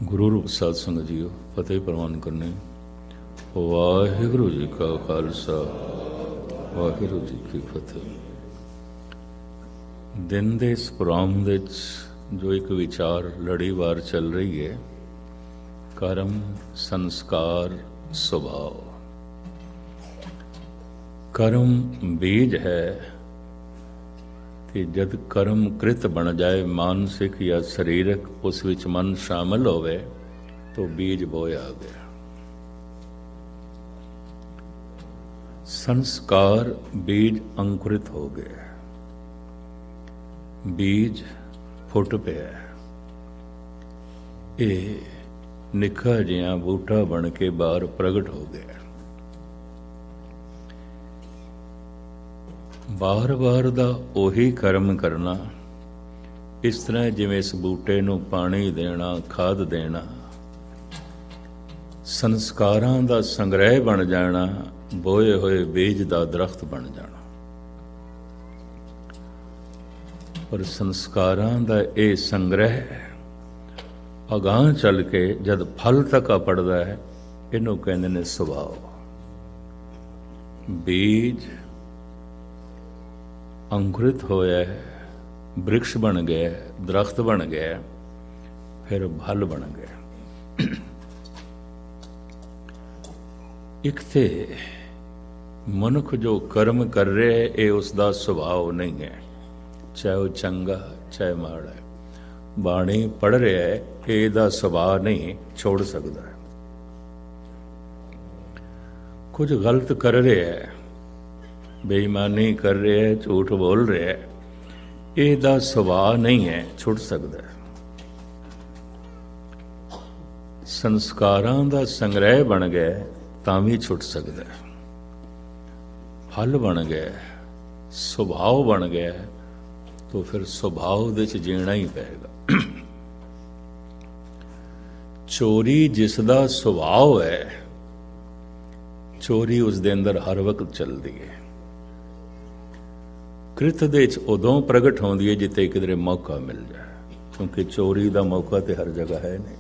गुरु रूप साध संगत जीओ फतेह प्रवान करने। वाहिगुरु जी का खालसा वाहिगुरु जी की फतेह। दिन ਦੇ ਇਸ ਪ੍ਰੋਗਰਾਮ ਵਿੱਚ ਜੋ ਇੱਕ ਵਿਚਾਰ ਲੜੀਵਾਰ ਚੱਲ ਰਹੀ ਹੈ, ਕਰਮ ਸੰਸਕਾਰ ਸੁਭਾਅ। ਕਰਮ ਬੀਜ ਹੈ ਤੇ ਜਦ ਕਰਮ ਕ੍ਰਿਤ ਬਣ ਜਾਏ, ਮਾਨਸਿਕ ਜਾਂ ਸਰੀਰਕ, ਉਸ ਵਿੱਚ ਮਨ ਸ਼ਾਮਲ ਹੋਵੇ ਤਾਂ ਬੀਜ ਬੋਇਆ ਗਿਆ। ਸੰਸਕਾਰ ਬੀਜ ਅੰਕੁਰਿਤ ਹੋ ਗਿਆ, ਬੀਜ ਫੁੱਟ ਪਿਆ। ਇਹ ਨਿੱਕਾ ਜਿਹਾ ਬੂਟਾ ਬਣ ਕੇ ਬਾਹਰ ਪ੍ਰਗਟ ਹੋ ਗਿਆ। ਬਾਰ-ਬਾਰ ਦਾ ਉਹੀ ਕਰਮ ਕਰਨਾ, ਇਸ ਤਰ੍ਹਾਂ ਜਿਵੇਂ ਇਸ ਬੂਟੇ ਨੂੰ ਪਾਣੀ ਦੇਣਾ, ਖਾਦ ਦੇਣਾ, ਸੰਸਕਾਰਾਂ ਦਾ ਸੰਗ੍ਰਹਿ ਬਣ ਜਾਣਾ, ਬੋਏ ਹੋਏ ਬੀਜ ਦਾ ਦਰਖਤ ਬਣ ਜਾਣਾ। ਪਰ ਸੰਸਕਾਰਾਂ ਦਾ ਇਹ ਸੰਗ੍ਰਹਿ ਅਗਾਂਹ ਚੱਲ ਕੇ ਜਦ ਫਲ ਤੱਕ ਪੜਦਾ ਹੈ, ਇਹਨੂੰ ਕਹਿੰਦੇ ਨੇ ਸੁਭਾਅ। ਬੀਜ ਅੰਕੁਰਿਤ ਹੋਇਆ, ਬ੍ਰਿਕਸ਼ ਬਣ ਗਿਆ, ਦਰਖਤ ਬਣ ਗਿਆ, ਫਿਰ ਫਲ ਬਣ ਗਿਆ। ਇੱਕ ਤੇ ਮਨੁੱਖ ਜੋ ਕਰਮ ਕਰ ਰਿਹਾ ਹੈ, ਇਹ ਉਸ ਦਾ ਸੁਭਾਅ ਨਹੀਂ ਹੈ, ਚਾਹੇ ਉਹ ਚੰਗਾ ਚਾਹੇ ਮਾੜਾ ਹੈ। ਬਾਣੀ ਪੜ੍ਹ ਰਿਹਾ ਹੈ, ਇਹਦਾ ਸੁਭਾਅ ਨਹੀਂ ਛੋੜ ਸਕਦਾ। ਕੁਝ ਗਲਤ ਕਰ ਰਿਹਾ ਹੈ, ਬੇਈਮਾਨੀ ਕਰ ਰਿਹਾ ਹੈ, ਝੂਠ ਬੋਲ ਰਿਹਾ ਹੈ, ਇਹਦਾ ਸੁਭਾਅ ਨਹੀਂ ਹੈ, ਛੁੱਟ ਸਕਦਾ। ਸੰਸਕਾਰਾਂ ਦਾ ਸੰਗ੍ਰਹਿ ਬਣ ਗਿਆ ਤਾਂ ਵੀ ਛੁੱਟ ਸਕਦਾ। ਫਲ ਬਣ ਗਿਆ, ਸੁਭਾਅ ਬਣ ਗਿਆ, ਤਾਂ ਫਿਰ ਸੁਭਾਅ ਦੇ ਚ ਜੀਣਾ ਹੀ ਪਏਗਾ। ਚੋਰੀ ਜਿਸ ਦਾ ਸੁਭਾਅ ਹੈ, ਚੋਰੀ ਉਸ ਦੇ ਅੰਦਰ ਹਰ ਵਕਤ ਚੱਲਦੀ ਹੈ। ਕ੍ਰਿਤ ਦੇ ਚ ਉਦੋਂ ਪ੍ਰਗਟ ਹੁੰਦੀ ਹੈ ਜਿੱਥੇ ਕਿਧਰੇ ਮੌਕਾ ਮਿਲ ਜਾਏ, ਕਿਉਂਕਿ ਚੋਰੀ ਦਾ ਮੌਕਾ ਤੇ ਹਰ ਜਗ੍ਹਾ ਹੈ ਨਹੀਂ।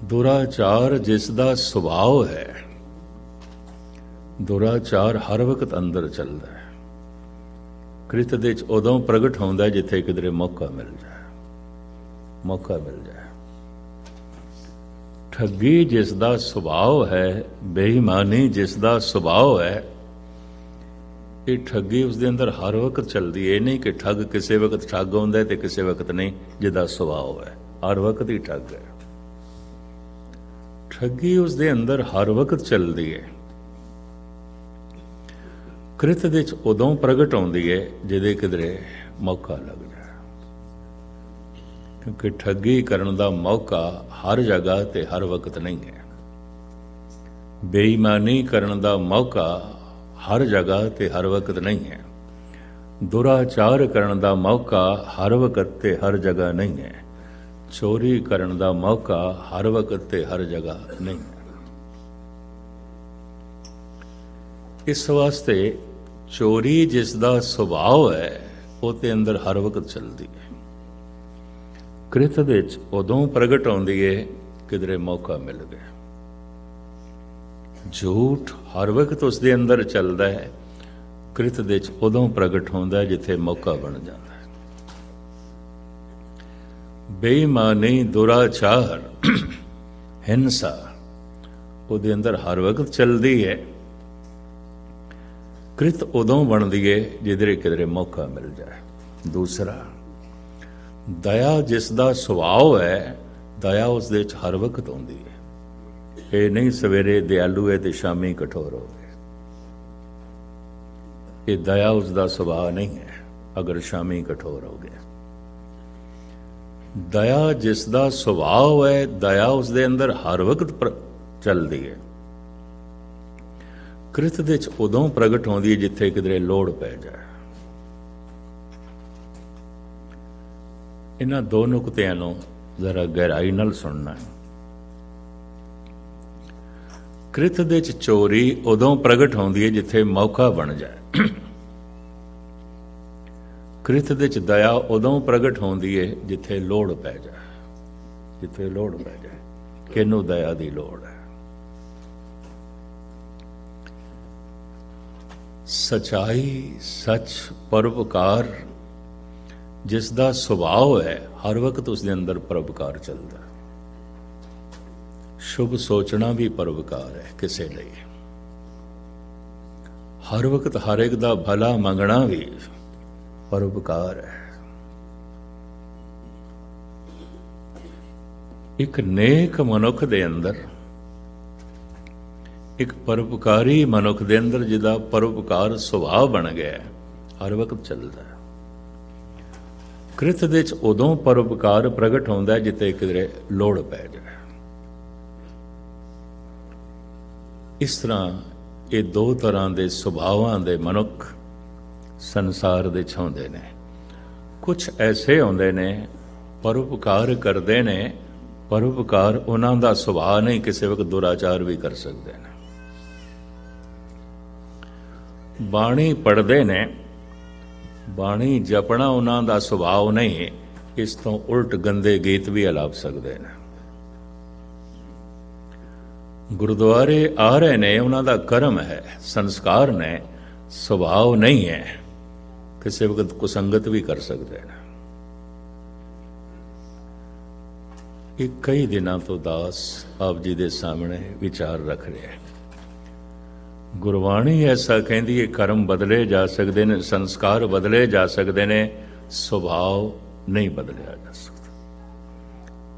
ਦੁਰਾਚਾਰ ਜਿਸ ਦਾ ਸੁਭਾਅ ਹੈ, ਦੁਰਾਚਾਰ ਹਰ ਵਕਤ ਅੰਦਰ ਚੱਲਦਾ ਹੈ। ਕ੍ਰਿਤ ਦੇ ਚ ਉਦੋਂ ਪ੍ਰਗਟ ਹੁੰਦਾ ਜਿੱਥੇ ਕਿਧਰੇ ਮੌਕਾ ਮਿਲ ਜਾਏ, ਮੌਕਾ ਮਿਲ ਜਾਏ। ਠੱਗੀ ਜਿਸ ਦਾ ਸੁਭਾਅ ਹੈ, ਬੇਈਮਾਨੀ ਜਿਸ ਦਾ ਸੁਭਾਅ ਹੈ, ਇਹ ਠੱਗੀ ਉਸ ਦੇ ਅੰਦਰ ਹਰ ਵਕਤ ਚੱਲਦੀ ਹੈ। ਇਹ ਨਹੀਂ ਕਿ ਠੱਗ ਕਿਸੇ ਵਕਤ ਠੱਗ ਹੁੰਦਾ ਤੇ ਕਿਸੇ ਵਕਤ ਨਹੀਂ, ਜਿਹਦਾ ਸੁਭਾਅ ਹੈ ਹਰ ਵਕਤ ਹੀ ਠੱਗ ਹੈ। ਠੱਗੀ ਉਸ ਦੇ ਅੰਦਰ ਹਰ ਵਕਤ ਚੱਲਦੀ ਹੈ। ਕ੍ਰਿਤ ਦੇ ਚ ਉਦੋਂ ਪ੍ਰਗਟ ਹੁੰਦੀ ਹੈ ਜਿਹਦੇ ਕਿਧਰੇ ਮੌਕਾ ਲੱਗ ਜਾਏ, ਕਿਉਂਕਿ ਠੱਗੀ ਕਰਨ ਦਾ ਮੌਕਾ ਹਰ ਜਗ੍ਹਾ ਤੇ ਹਰ ਵਕਤ ਨਹੀਂ ਹੈ। ਬੇਈਮਾਨੀ ਕਰਨ ਦਾ ਮੌਕਾ ਹਰ ਜਗ੍ਹਾ ਤੇ ਹਰ ਵਕਤ ਨਹੀਂ ਹੈ। ਦੁਰਾਚਾਰ ਕਰਨ ਦਾ ਮੌਕਾ ਹਰ ਵਕਤ ਤੇ ਹਰ ਜਗ੍ਹਾ ਨਹੀਂ ਹੈ। ਚੋਰੀ ਕਰਨ ਦਾ ਮੌਕਾ ਹਰ ਵਕਤ ਤੇ ਹਰ ਜਗ੍ਹਾ ਨਹੀਂ ਹੈ। ਇਸ ਵਾਸਤੇ ਚੋਰੀ ਜਿਸ ਦਾ ਸੁਭਾਅ ਹੈ, ਉਹ ਤੇ ਅੰਦਰ ਹਰ ਵਕਤ ਚੱਲਦੀ ਹੈ। ਕ੍ਰਿਤ ਵਿੱਚ ਉਦੋਂ ਪ੍ਰਗਟ ਹੁੰਦੀ ਹੈ ਕਿਧਰੇ ਮੌਕਾ ਮਿਲ ਗਿਆ। ਝੂਠ ਹਰ ਵਕਤ ਉਸ ਦੇ ਅੰਦਰ ਚੱਲਦਾ ਹੈ। ਕ੍ਰਿਤ ਦੇ ਚ ਉਦੋਂ ਪ੍ਰਗਟ ਹੁੰਦਾ ਜਿੱਥੇ ਮੌਕਾ ਬਣ ਜਾਂਦਾ ਹੈ। ਬੇਈਮਾਨੀ, ਦੁਰਾਚਾਰ, ਹਿੰਸਾ ਉਹਦੇ ਅੰਦਰ ਹਰ ਵਕਤ ਚੱਲਦੀ ਹੈ। ਕ੍ਰਿਤ ਉਦੋਂ ਬਣਦੀ ਹੈ ਜਿੱਧਰੇ ਕਿਧਰੇ ਮੌਕਾ ਮਿਲ ਜਾਏ। ਦੂਸਰਾ, ਦਇਆ ਜਿਸ ਦਾ ਸੁਭਾਅ ਹੈ, ਦਇਆ ਉਸ ਦੇ ਚ ਹਰ ਵਕਤ ਹੁੰਦੀ ਹੈ। ਇਹ ਨਹੀਂ ਸਵੇਰੇ ਦਿਆਲੂ ਹੈ ਤੇ ਸ਼ਾਮੀ ਕਠੋਰ ਹੋ ਗਏ। ਇਹ ਦਇਆ ਉਸ ਦਾ ਸੁਭਾਅ ਨਹੀਂ ਹੈ, ਅਗਰ ਸ਼ਾਮੀ ਕਠੋਰ ਹੋ ਗਿਆ। ਦਇਆ ਜਿਸ ਦਾ ਸੁਭਾਅ ਹੈ, ਦਇਆ ਉਸ ਦੇ ਅੰਦਰ ਹਰ ਵਕਤ ਚੱਲਦੀ ਹੈ। ਕ੍ਰਿਤ ਦੇ ਚ ਉਦੋਂ ਪ੍ਰਗਟ ਹੁੰਦੀ ਹੈ ਜਿੱਥੇ ਕਿਧਰੇ ਲੋੜ ਪੈ ਜਾਏ। ਇਹਨਾਂ ਦੋ ਨੁਕਤਿਆਂ ਨੂੰ ਜ਼ਰਾ ਗਹਿਰਾਈ ਨਾਲ ਸੁਣਨਾ ਹੈ। ਕ੍ਰਿਤ ਦੇ ਚ ਚੋਰੀ ਉਦੋਂ ਪ੍ਰਗਟ ਹੁੰਦੀ ਹੈ ਜਿੱਥੇ ਮੌਕਾ ਬਣ ਜਾਏ। ਕ੍ਰਿਤ ਦੇ ਚ ਦਇਆ ਉਦੋਂ ਪ੍ਰਗਟ ਹੁੰਦੀ ਹੈ ਜਿੱਥੇ ਲੋੜ ਪੈ ਜਾਏ, ਜਿੱਥੇ ਲੋੜ ਪੈ ਜਾਏ। ਕਿਹਨੂੰ ਦਇਆ ਦੀ ਲੋੜ ਹੈ? ਸਚਾਈ, ਸੱਚ, ਪਰਉਪਕਾਰ ਜਿਸ ਦਾ ਸੁਭਾਅ ਹੈ, ਹਰ ਵਕਤ ਉਸ ਦੇ ਅੰਦਰ ਪਰਉਪਕਾਰ ਚੱਲਦਾ। ਸ਼ੁਭ ਸੋਚਣਾ ਵੀ ਪਰਉਪਕਾਰ ਹੈ ਕਿਸੇ ਲਈ। ਹਰ ਵਕਤ ਹਰ ਇੱਕ ਦਾ ਭਲਾ ਮੰਗਣਾ ਵੀ ਪਰਉਪਕਾਰ ਹੈ। ਇੱਕ ਨੇਕ ਮਨੁੱਖ ਦੇ ਅੰਦਰ, ਇੱਕ ਪਰਉਪਕਾਰੀ ਮਨੁੱਖ ਦੇ ਅੰਦਰ ਜਿਹਦਾ ਪਰਉਪਕਾਰ ਸੁਭਾਅ ਬਣ ਗਿਆ, ਹਰ ਵਕਤ ਚੱਲਦਾ। ਕ੍ਰਿਤ ਦੇ ਚ ਉਦੋਂ ਪਰਉਪਕਾਰ ਪ੍ਰਗਟ ਹੁੰਦਾ ਜਿੱਥੇ ਕਿਧਰੇ ਲੋੜ ਪੈ ਜਾਏ। ਇਸ ਤਰ੍ਹਾਂ ਇਹ ਦੋ ਤਰ੍ਹਾਂ ਦੇ ਸੁਭਾਵਾਂ ਦੇ ਮਨੁੱਖ ਸੰਸਾਰ ਦੇ ਛਾਉਂਦੇ ਨੇ। ਕੁਝ ਐਸੇ ਹੁੰਦੇ ਨੇ ਪਰਉਪਕਾਰ ਕਰਦੇ ਨੇ, ਪਰਉਪਕਾਰ ਉਹਨਾਂ ਦਾ ਸੁਭਾਅ ਨਹੀਂ, ਕਿਸੇ ਵਕਤ ਦੁਰਾਚਾਰ ਵੀ ਕਰ ਸਕਦੇ ਨੇ। ਬਾਣੀ ਪੜ੍ਹਦੇ ਨੇ, ਬਾਣੀ ਜਪਣਾ ਉਹਨਾਂ ਦਾ ਸੁਭਾਅ ਨਹੀਂ, ਇਸ ਤੋਂ ਉਲਟ ਗੰਦੇ ਗੀਤ ਵੀ ਅਲਾਪ ਸਕਦੇ ਨੇ। ਗੁਰਦੁਆਰੇ ਆ ਰਹੇ ਨੇ, ਉਹਨਾਂ ਦਾ ਕਰਮ ਹੈ, ਸੰਸਕਾਰ ਨੇ, ਸੁਭਾਅ ਨਹੀਂ ਹੈ। ਕਿਸੇ ਵਕਤ ਕੁਸੰਗਤ ਵੀ ਕਰ ਸਕਦੇ ਨੇ। ਇਹ ਕਈ ਦਿਨਾਂ ਤੋਂ ਦਾਸ ਆਪ ਜੀ ਦੇ ਸਾਹਮਣੇ ਵਿਚਾਰ ਰੱਖ ਰਿਹਾ ਹੈ। ਗੁਰਬਾਣੀ ਐਸਾ ਕਹਿੰਦੀ ਹੈ, ਕਰਮ ਬਦਲੇ ਜਾ ਸਕਦੇ ਨੇ, ਸੰਸਕਾਰ ਬਦਲੇ ਜਾ ਸਕਦੇ ਨੇ, ਸੁਭਾਅ ਨਹੀਂ ਬਦਲਿਆ ਜਾ ਸਕਦਾ।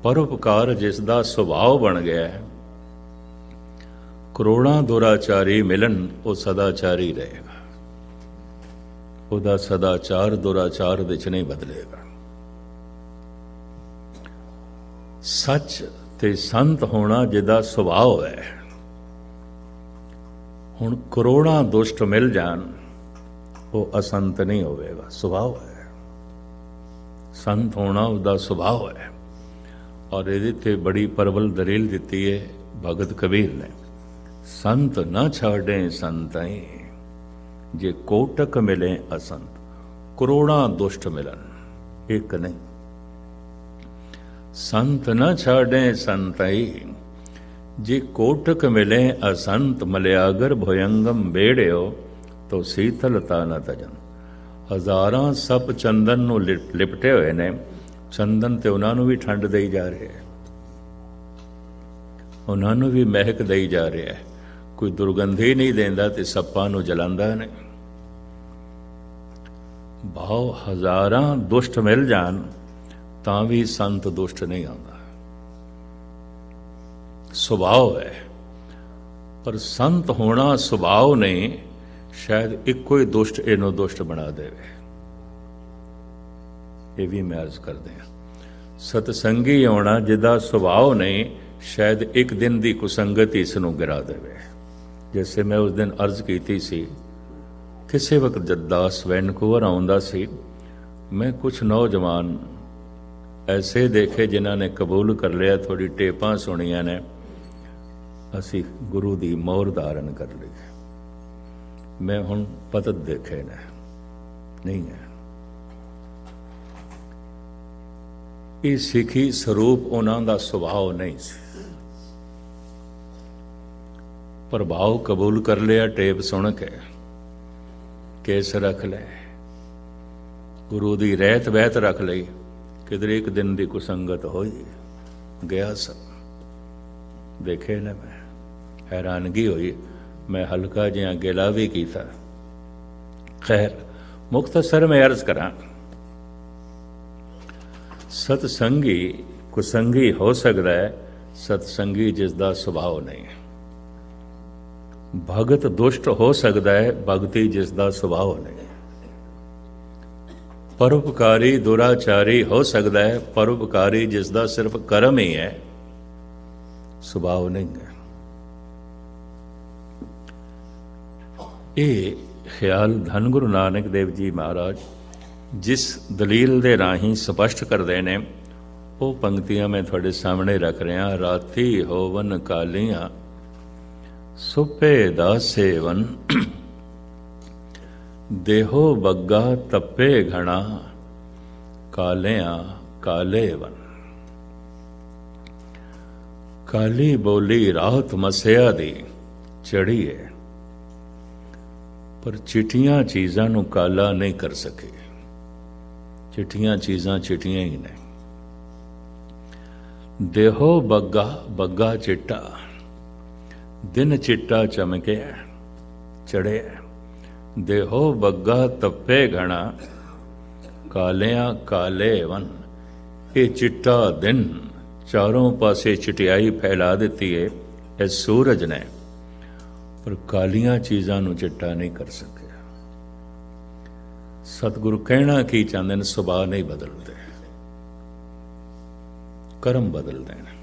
ਪਰਉਪਕਾਰ ਜਿਸ ਦਾ ਸੁਭਾਅ ਬਣ ਗਿਆ ਹੈ, ਕਰੋੜਾਂ ਦੁਰਾਚਾਰੀ ਮਿਲਣ, ਉਹ ਸਦਾਚਾਰੀ ਰਹੇਗਾ। ਉਹਦਾ ਸਦਾਚਾਰ ਦੁਰਾਚਾਰ ਵਿੱਚ ਨਹੀਂ ਬਦਲੇਗਾ। ਸੱਚ ਤੇ ਸੰਤ ਹੋਣਾ ਜਿਹਦਾ ਸੁਭਾਅ ਹੈ। ਹੁਣ ਕਰੋੜਾਂ ਦੁਸ਼ਟ ਮਿਲ ਜਾਣ, ਉਹ ਅਸੰਤ ਨਹੀਂ ਹੋਵੇਗਾ, ਸੁਭਾਅ ਹੈ। ਸੰਤ ਹੋਣਾ ਉਹਦਾ ਸੁਭਾਅ ਹੈ। ਔਰ ਇਹਦੇ ਤੇ ਬੜੀ ਪ੍ਰਬਲ ਦਲੀਲ ਦਿੱਤੀ ਹੈ ਭਗਤ ਕਬੀਰ ਨੇ। ਸੰਤ ਨਾ ਛਾੜੇ ਸੰਤਾਈ, ਜੇ ਕੋਟਕ ਮਿਲੇ ਅਸੰਤ। ਕਰੋੜਾਂ ਦੁਸ਼ਟ ਮਿਲਣ, ਇੱਕ ਨਹੀਂ। ਸੰਤ ਨਾ ਛਾੜੇ ਸੰਤਾਈ, ਜੇ ਕੋਟਕ ਮਿਲੇ ਅਸੰਤ। ਮਲਿਆਗਰ ਭੁਯੰਗਮ ਬੇੜਿਓ, ਤੋ ਸੀਤਲਤਾ ਨਾ ਤਜਨ। ਹਜ਼ਾਰਾਂ ਸੱਪ ਚੰਦਨ ਨੂੰ ਲਿਪਟੇ ਹੋਏ ਨੇ, ਚੰਦਨ ਤੇ ਉਹਨਾਂ ਨੂੰ ਵੀ ਠੰਡ ਦੇਈ ਜਾ ਰਿਹਾ ਹੈ, ਉਹਨਾਂ ਨੂੰ ਵੀ ਮਹਿਕ ਦੇਈ ਜਾ ਰਿਹਾ ਹੈ। ਕੋਈ ਦੁਰਗੰਧੀ ਨਹੀਂ ਦੇਂਦਾ ਤੇ ਸੱਪਾਂ ਨੂੰ ਜਲਾਂਦਾ ਨਹੀਂ। ਭਾਵ ਹਜ਼ਾਰਾਂ ਦੁਸ਼ਟ ਮਿਲ ਜਾਣ ਤਾਂ ਵੀ ਸੰਤ ਦੁਸ਼ਟ ਨਹੀਂ ਆਉਂਦਾ, ਸੁਭਾਅ ਹੈ। ਪਰ ਸੰਤ ਹੋਣਾ ਸੁਭਾਅ ਨਹੀਂ, ਸ਼ਾਇਦ ਇੱਕੋ ਹੀ ਦੁਸ਼ਟ ਇਹਨੂੰ ਦੁਸ਼ਟ ਬਣਾ ਦੇਵੇ। ਇਹ ਵੀ ਮੈਂ ਅਰਜ਼ ਕਰਦੇ ਹਾਂ। ਸਤਸੰਗੀ ਹੋਣਾ ਜਿਹਦਾ ਸੁਭਾਅ ਨਹੀਂ, ਸ਼ਾਇਦ ਇੱਕ ਦਿਨ ਦੀ ਕੁਸੰਗਤ ਇਸ ਨੂੰ ਗਿਰਾ ਦੇਵੇ। ਜੈਸੇ ਮੈਂ ਉਸ ਦਿਨ ਅਰਜ਼ ਕੀਤੀ ਸੀ, ਕਿਸੇ ਵਕਤ ਜਦ ਦਾਸ ਵੈਨਕੂਵਰ ਆਉਂਦਾ ਸੀ, ਮੈਂ ਕੁਝ ਨੌਜਵਾਨ ਐਸੇ ਦੇਖੇ ਜਿਨ੍ਹਾਂ ਨੇ ਕਬੂਲ ਕਰ ਲਿਆ, ਥੋੜੀ ਟੇਪਾਂ ਸੁਣੀਆਂ ਨੇ, ਅਸੀਂ ਗੁਰੂ ਦੀ ਮੋਹਰ ਧਾਰਨ ਕਰ ਲਈ। ਮੈਂ ਹੁਣ ਪਤਤ ਦੇਖੇ ਨੇ, ਨਹੀਂ ਹੈ। ਇਹ ਸਿੱਖੀ ਸਰੂਪ ਉਹਨਾਂ ਦਾ ਸੁਭਾਅ ਨਹੀਂ ਸੀ। ਪ੍ਰਭਾਵ ਕਬੂਲ ਕਰ ਲਿਆ, ਟੇਪ ਸੁਣ ਕੇ ਕੇਸ ਰੱਖ ਲੈ, ਗੁਰੂ ਦੀ ਰਹਿਤ ਬਹਿਤ ਰੱਖ ਲਈ। ਕਿਧਰੇ ਇੱਕ ਦਿਨ ਦੀ ਕੁਸੰਗਤ ਹੋਈ, ਗਿਆ ਸਭ ਦੇਖੇ ਨੇ। ਮੈਂ ਹੈਰਾਨਗੀ ਹੋਈ, ਮੈਂ ਹਲਕਾ ਜਿਹਾ ਗਿਲਾ ਵੀ ਕੀਤਾ। ਖੈਰ, ਮੁਖਤਸਰ ਮੈਂ ਅਰਜ਼ ਕਰਾਂ, ਸਤਸੰਗੀ ਕੁਸੰਗੀ ਹੋ ਸਕਦਾ ਹੈ, ਸਤਸੰਗੀ ਜਿਸ ਦਾ ਸੁਭਾਅ ਨਹੀਂ। ਭਗਤ ਦੁਸ਼ਟ ਹੋ ਸਕਦਾ ਹੈ, ਭਗਤੀ ਜਿਸ ਦਾ ਸੁਭਾਅ ਨਹੀਂ। ਪਰਉਪਕਾਰੀ ਦੁਰਾਚਾਰੀ ਹੋ ਸਕਦਾ ਹੈ, ਪਰਉਪਕਾਰੀ ਜਿਸ ਦਾ ਸਿਰਫ ਕਰਮ ਹੀ ਹੈ, ਸੁਭਾਅ ਨਹੀਂ ਹੈ। ਇਹ ਖਿਆਲ ਧੰਨ ਗੁਰੂ ਨਾਨਕ ਦੇਵ ਜੀ ਮਹਾਰਾਜ ਜਿਸ ਦਲੀਲ ਦੇ ਰਾਹੀਂ ਸਪਸ਼ਟ ਕਰਦੇ ਨੇ, ਉਹ ਪੰਕਤੀਆਂ ਮੈਂ ਤੁਹਾਡੇ ਸਾਹਮਣੇ ਰੱਖ ਰਿਹਾ। ਰਾਤੀ ਹੋਵਨ ਕਾਲੀਆਂ, ਸੁਪੇ ਦਾ ਸੇਵਨ, देहो बग्गा तप्पे घना कालिया काले वन। काली बोली राहत मसिया दी चढ़ी है, पर चिट्ठियां चीज़ां नूं काला नहीं कर सके। चिट्ठियां चीज़ां चिट्ठियां ही ने। देहो बग्गा बग्गा चिट्टा, दिन चिट्टा चमके चढ़े। देहो बग्गा तप्पे घना कालिया काले वन। ये चिट्टा दिन चारों पासे चिटियाई फैला देती है इस सूरज ने, पर कालियां चीज़ां नूं चिट्टा नहीं कर सके। सतगुरु कहना की चाहते हैं, सुभाव नहीं बदलते, कर्म बदलते हैं।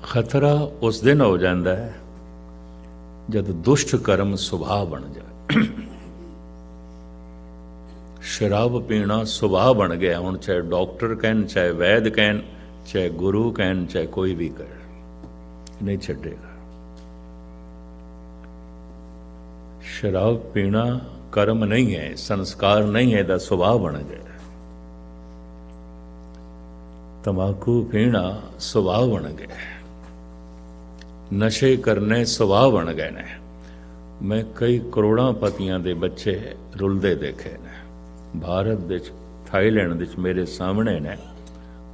खतरा उस दिन हो जाता है जब दुष्ट कर्म सुभाव बन जाए। शराब पीना सुभाव बन गया। हुण चाहे डॉक्टर कहन, चाहे वैद कहन, चाहे गुरु कहन, चाहे कोई भी कहे, नहीं छड़ेगा। शराब पीना कर्म नहीं है, संस्कार नहीं है, दा स्वभाव बन गया। तंबाकू पीना स्वभाव बन गया। नशे करने स्वभाव बन गए ने। मैं कई करोड़ों पतियां दे बच्चे रुलदे देखे ने। भारत दे थाईलैंड दे मेरे सामने ने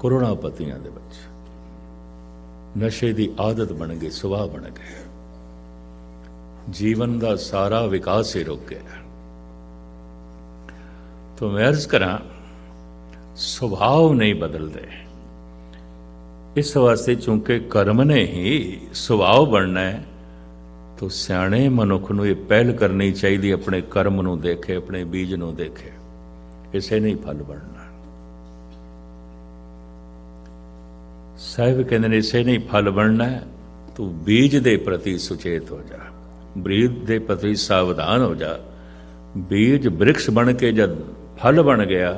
करोड़ों पतियां दे बच्चे। नशे की आदत बन गई, स्वभाव बन गए। जीवन का सारा विकास ही रुक गया। तो मैं अर्ज करा, स्वभाव नहीं बदलते। इस वास्ते चूंकि कर्म ने ही स्वभाव बनना है, तो सियाणे मनुख नूं ये पहल करनी चाहिए, अपने कर्म नूं देखे, अपने बीज नूं देखे। इसे नहीं फल बनना। साहिब कहते हैं इसे नहीं फल बनना है, तो बीज दे प्रति सुचेत हो जा, बीज दे प्रति सावधान हो जा। बीज वृक्ष बन के जब फल बन गया,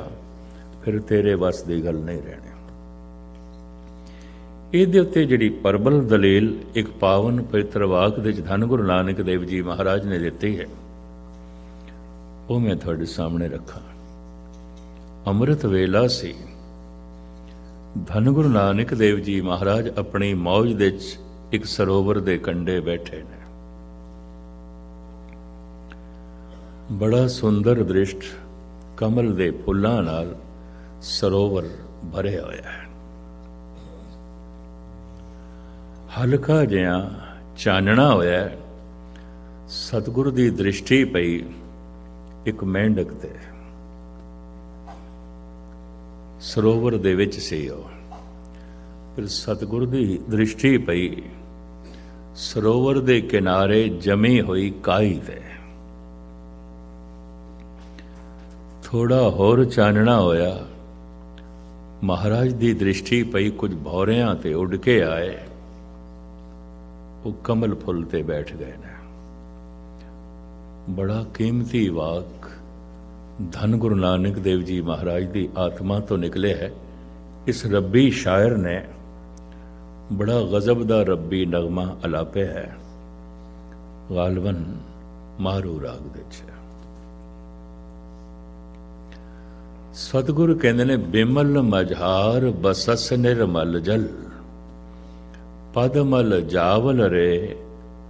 फिर तेरे बस की गल नहीं रहनी। ਇਹਦੇ ਉੱਤੇ ਜਿਹੜੀ ਪ੍ਰਬਲ ਦਲੀਲ ਇੱਕ ਪਾਵਨ ਪਵਿੱਤਰ ਵਾਕ ਦੇ ਧੰਨ ਗੁਰੂ ਨਾਨਕ ਦੇਵ ਜੀ ਮਹਾਰਾਜ ਨੇ ਦਿੱਤੀ ਹੈ, ਉਹ ਮੈਂ ਤੁਹਾਡੇ ਸਾਹਮਣੇ ਰੱਖਾਂ। ਅੰਮ੍ਰਿਤ ਵੇਲਾ ਸੀ। ਧੰਨ ਗੁਰੂ ਨਾਨਕ ਦੇਵ ਜੀ ਮਹਾਰਾਜ ਆਪਣੀ ਮੌਜ ਦੇ ਵਿੱਚ ਇੱਕ ਸਰੋਵਰ ਦੇ ਕੰਢੇ ਬੈਠੇ ਨੇ। ਬੜਾ ਸੁੰਦਰ ਦ੍ਰਿਸ਼ਟ, ਕਮਲ ਦੇ ਫੁੱਲਾਂ ਨਾਲ ਸਰੋਵਰ ਭਰਿਆ ਹੋਇਆ ਹੈ। हल्का जिहा चानना होया। सतगुरु की दृष्टि पई एक मेंढक ते। सरोवर दे विच सी ओह, फिर सतगुरु की दृष्टि पई सरोवर दे किनारे जमी हुई काई ते। थोड़ा होर चानना होया, महाराज की दृष्टि पई कुछ भौरियां ते उड़ के आए, वो कमल फुल ते बैठ गए ने। बड़ा कीमती वाक धन गुरु नानक देव जी महाराज की आत्मा तो निकले है। इस रब्बी शायर ने बड़ा गजब दा रब्बी नगमा अलापे है, गालवन मारू राग दे। सतगुरु कहते ने बिमल मझार बसस निर्मल जल, पदमल जावल रे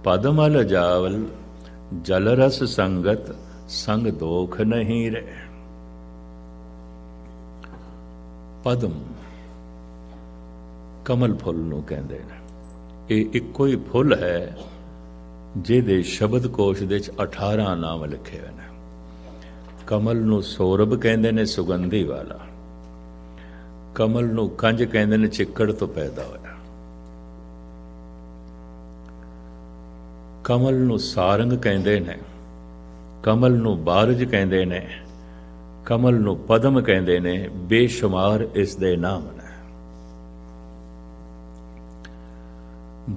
पदमल जावल, जल रस संगत संग दोख नहीं रे। पदम कमल फुल नूं कहंदे ने। ये इक्को ही फुल है जिहदे शब्द कोश दे 18 नाम लिखे हुए ने। कमल नूं सौरभ कहंदे ने, सुगंधी वाला। कमल नूं कंज कहंदे ने, चिक्कड़ तो पैदा होया। कमल नूं सारंग कहंदे ने, कमल नूं बारज कहंदे ने, कमल नूं पदम कहंदे ने। बेशुमार इस दे नाम ने।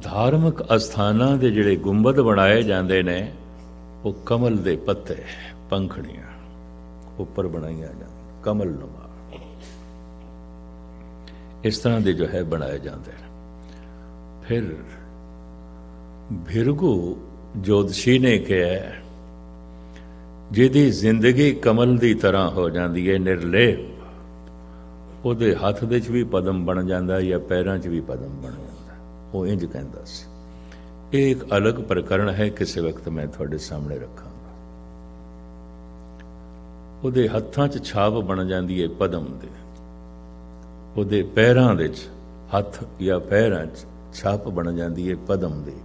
धार्मिक अस्थानां दे जिहड़े गुंबद बनाए जांदे ने, वो कमल दे पत्ते, पंखड़ियां ऊपर बनाईयां जांदियां, कमल नुमा इस तरह दे जो है बनाए जाते हैं। फिर भिरगू ਜੋਤਸ਼ੀ ਨੇ ਕਿਹਾ, ਜਿਹਦੀ ਜ਼ਿੰਦਗੀ ਕਮਲ ਦੀ ਤਰ੍ਹਾਂ ਹੋ ਜਾਂਦੀ ਹੈ, ਨਿਰਲੇਪ, ਉਹਦੇ ਹੱਥ ਦੇ 'ਚ ਵੀ ਪਦਮ ਬਣ ਜਾਂਦਾ ਜਾਂ ਪੈਰਾਂ 'ਚ ਵੀ ਪਦਮ ਬਣ ਜਾਂਦਾ। ਉਹ ਇੰਝ ਕਹਿੰਦਾ ਸੀ। ਇਹ ਇੱਕ ਅਲੱਗ ਪ੍ਰਕਰਣ ਹੈ, ਕਿਸੇ ਵਕਤ ਮੈਂ ਤੁਹਾਡੇ ਸਾਹਮਣੇ ਰੱਖਾਂਗਾ। ਉਹਦੇ ਹੱਥਾਂ 'ਚ ਛਾਪ ਬਣ ਜਾਂਦੀ ਹੈ ਪਦਮ ਦੇ, ਉਹਦੇ ਪੈਰਾਂ ਦੇ 'ਚ, ਹੱਥ ਜਾਂ ਪੈਰਾਂ 'ਚ ਛਾਪ ਬਣ ਜਾਂਦੀ ਹੈ ਪਦਮ ਦੀ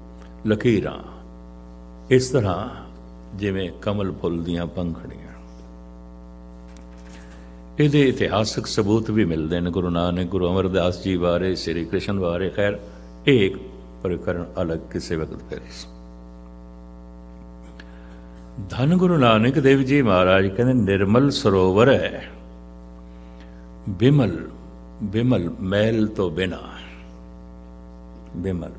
ਲਕੀਰਾਂ, ਇਸ ਤਰ੍ਹਾਂ ਜਿਵੇਂ ਕਮਲ ਫੁੱਲ ਦੀਆਂ ਪੰਖੜੀਆਂ। ਇਹਦੇ ਇਤਿਹਾਸਕ ਸਬੂਤ ਵੀ ਮਿਲਦੇ ਨੇ, ਗੁਰੂ ਨਾਨਕ, ਗੁਰੂ ਅਮਰਦਾਸ ਜੀ ਬਾਰੇ, ਸ੍ਰੀ ਕ੍ਰਿਸ਼ਨ ਬਾਰੇ। ਖੈਰ, ਇਹ ਇੱਕ ਪ੍ਰਕਰਣ ਅਲੱਗ ਕਿਸੇ ਵਕਤ ਫਿਰ। ਧੰਨ ਗੁਰੂ ਨਾਨਕ ਦੇਵ ਜੀ ਮਹਾਰਾਜ ਕਹਿੰਦੇ, ਨਿਰਮਲ ਸਰੋਵਰ ਹੈ, ਬਿਮਲ, ਬਿਮਲ ਮੈਲ ਤੋਂ ਬਿਨਾ, ਬਿਮਲ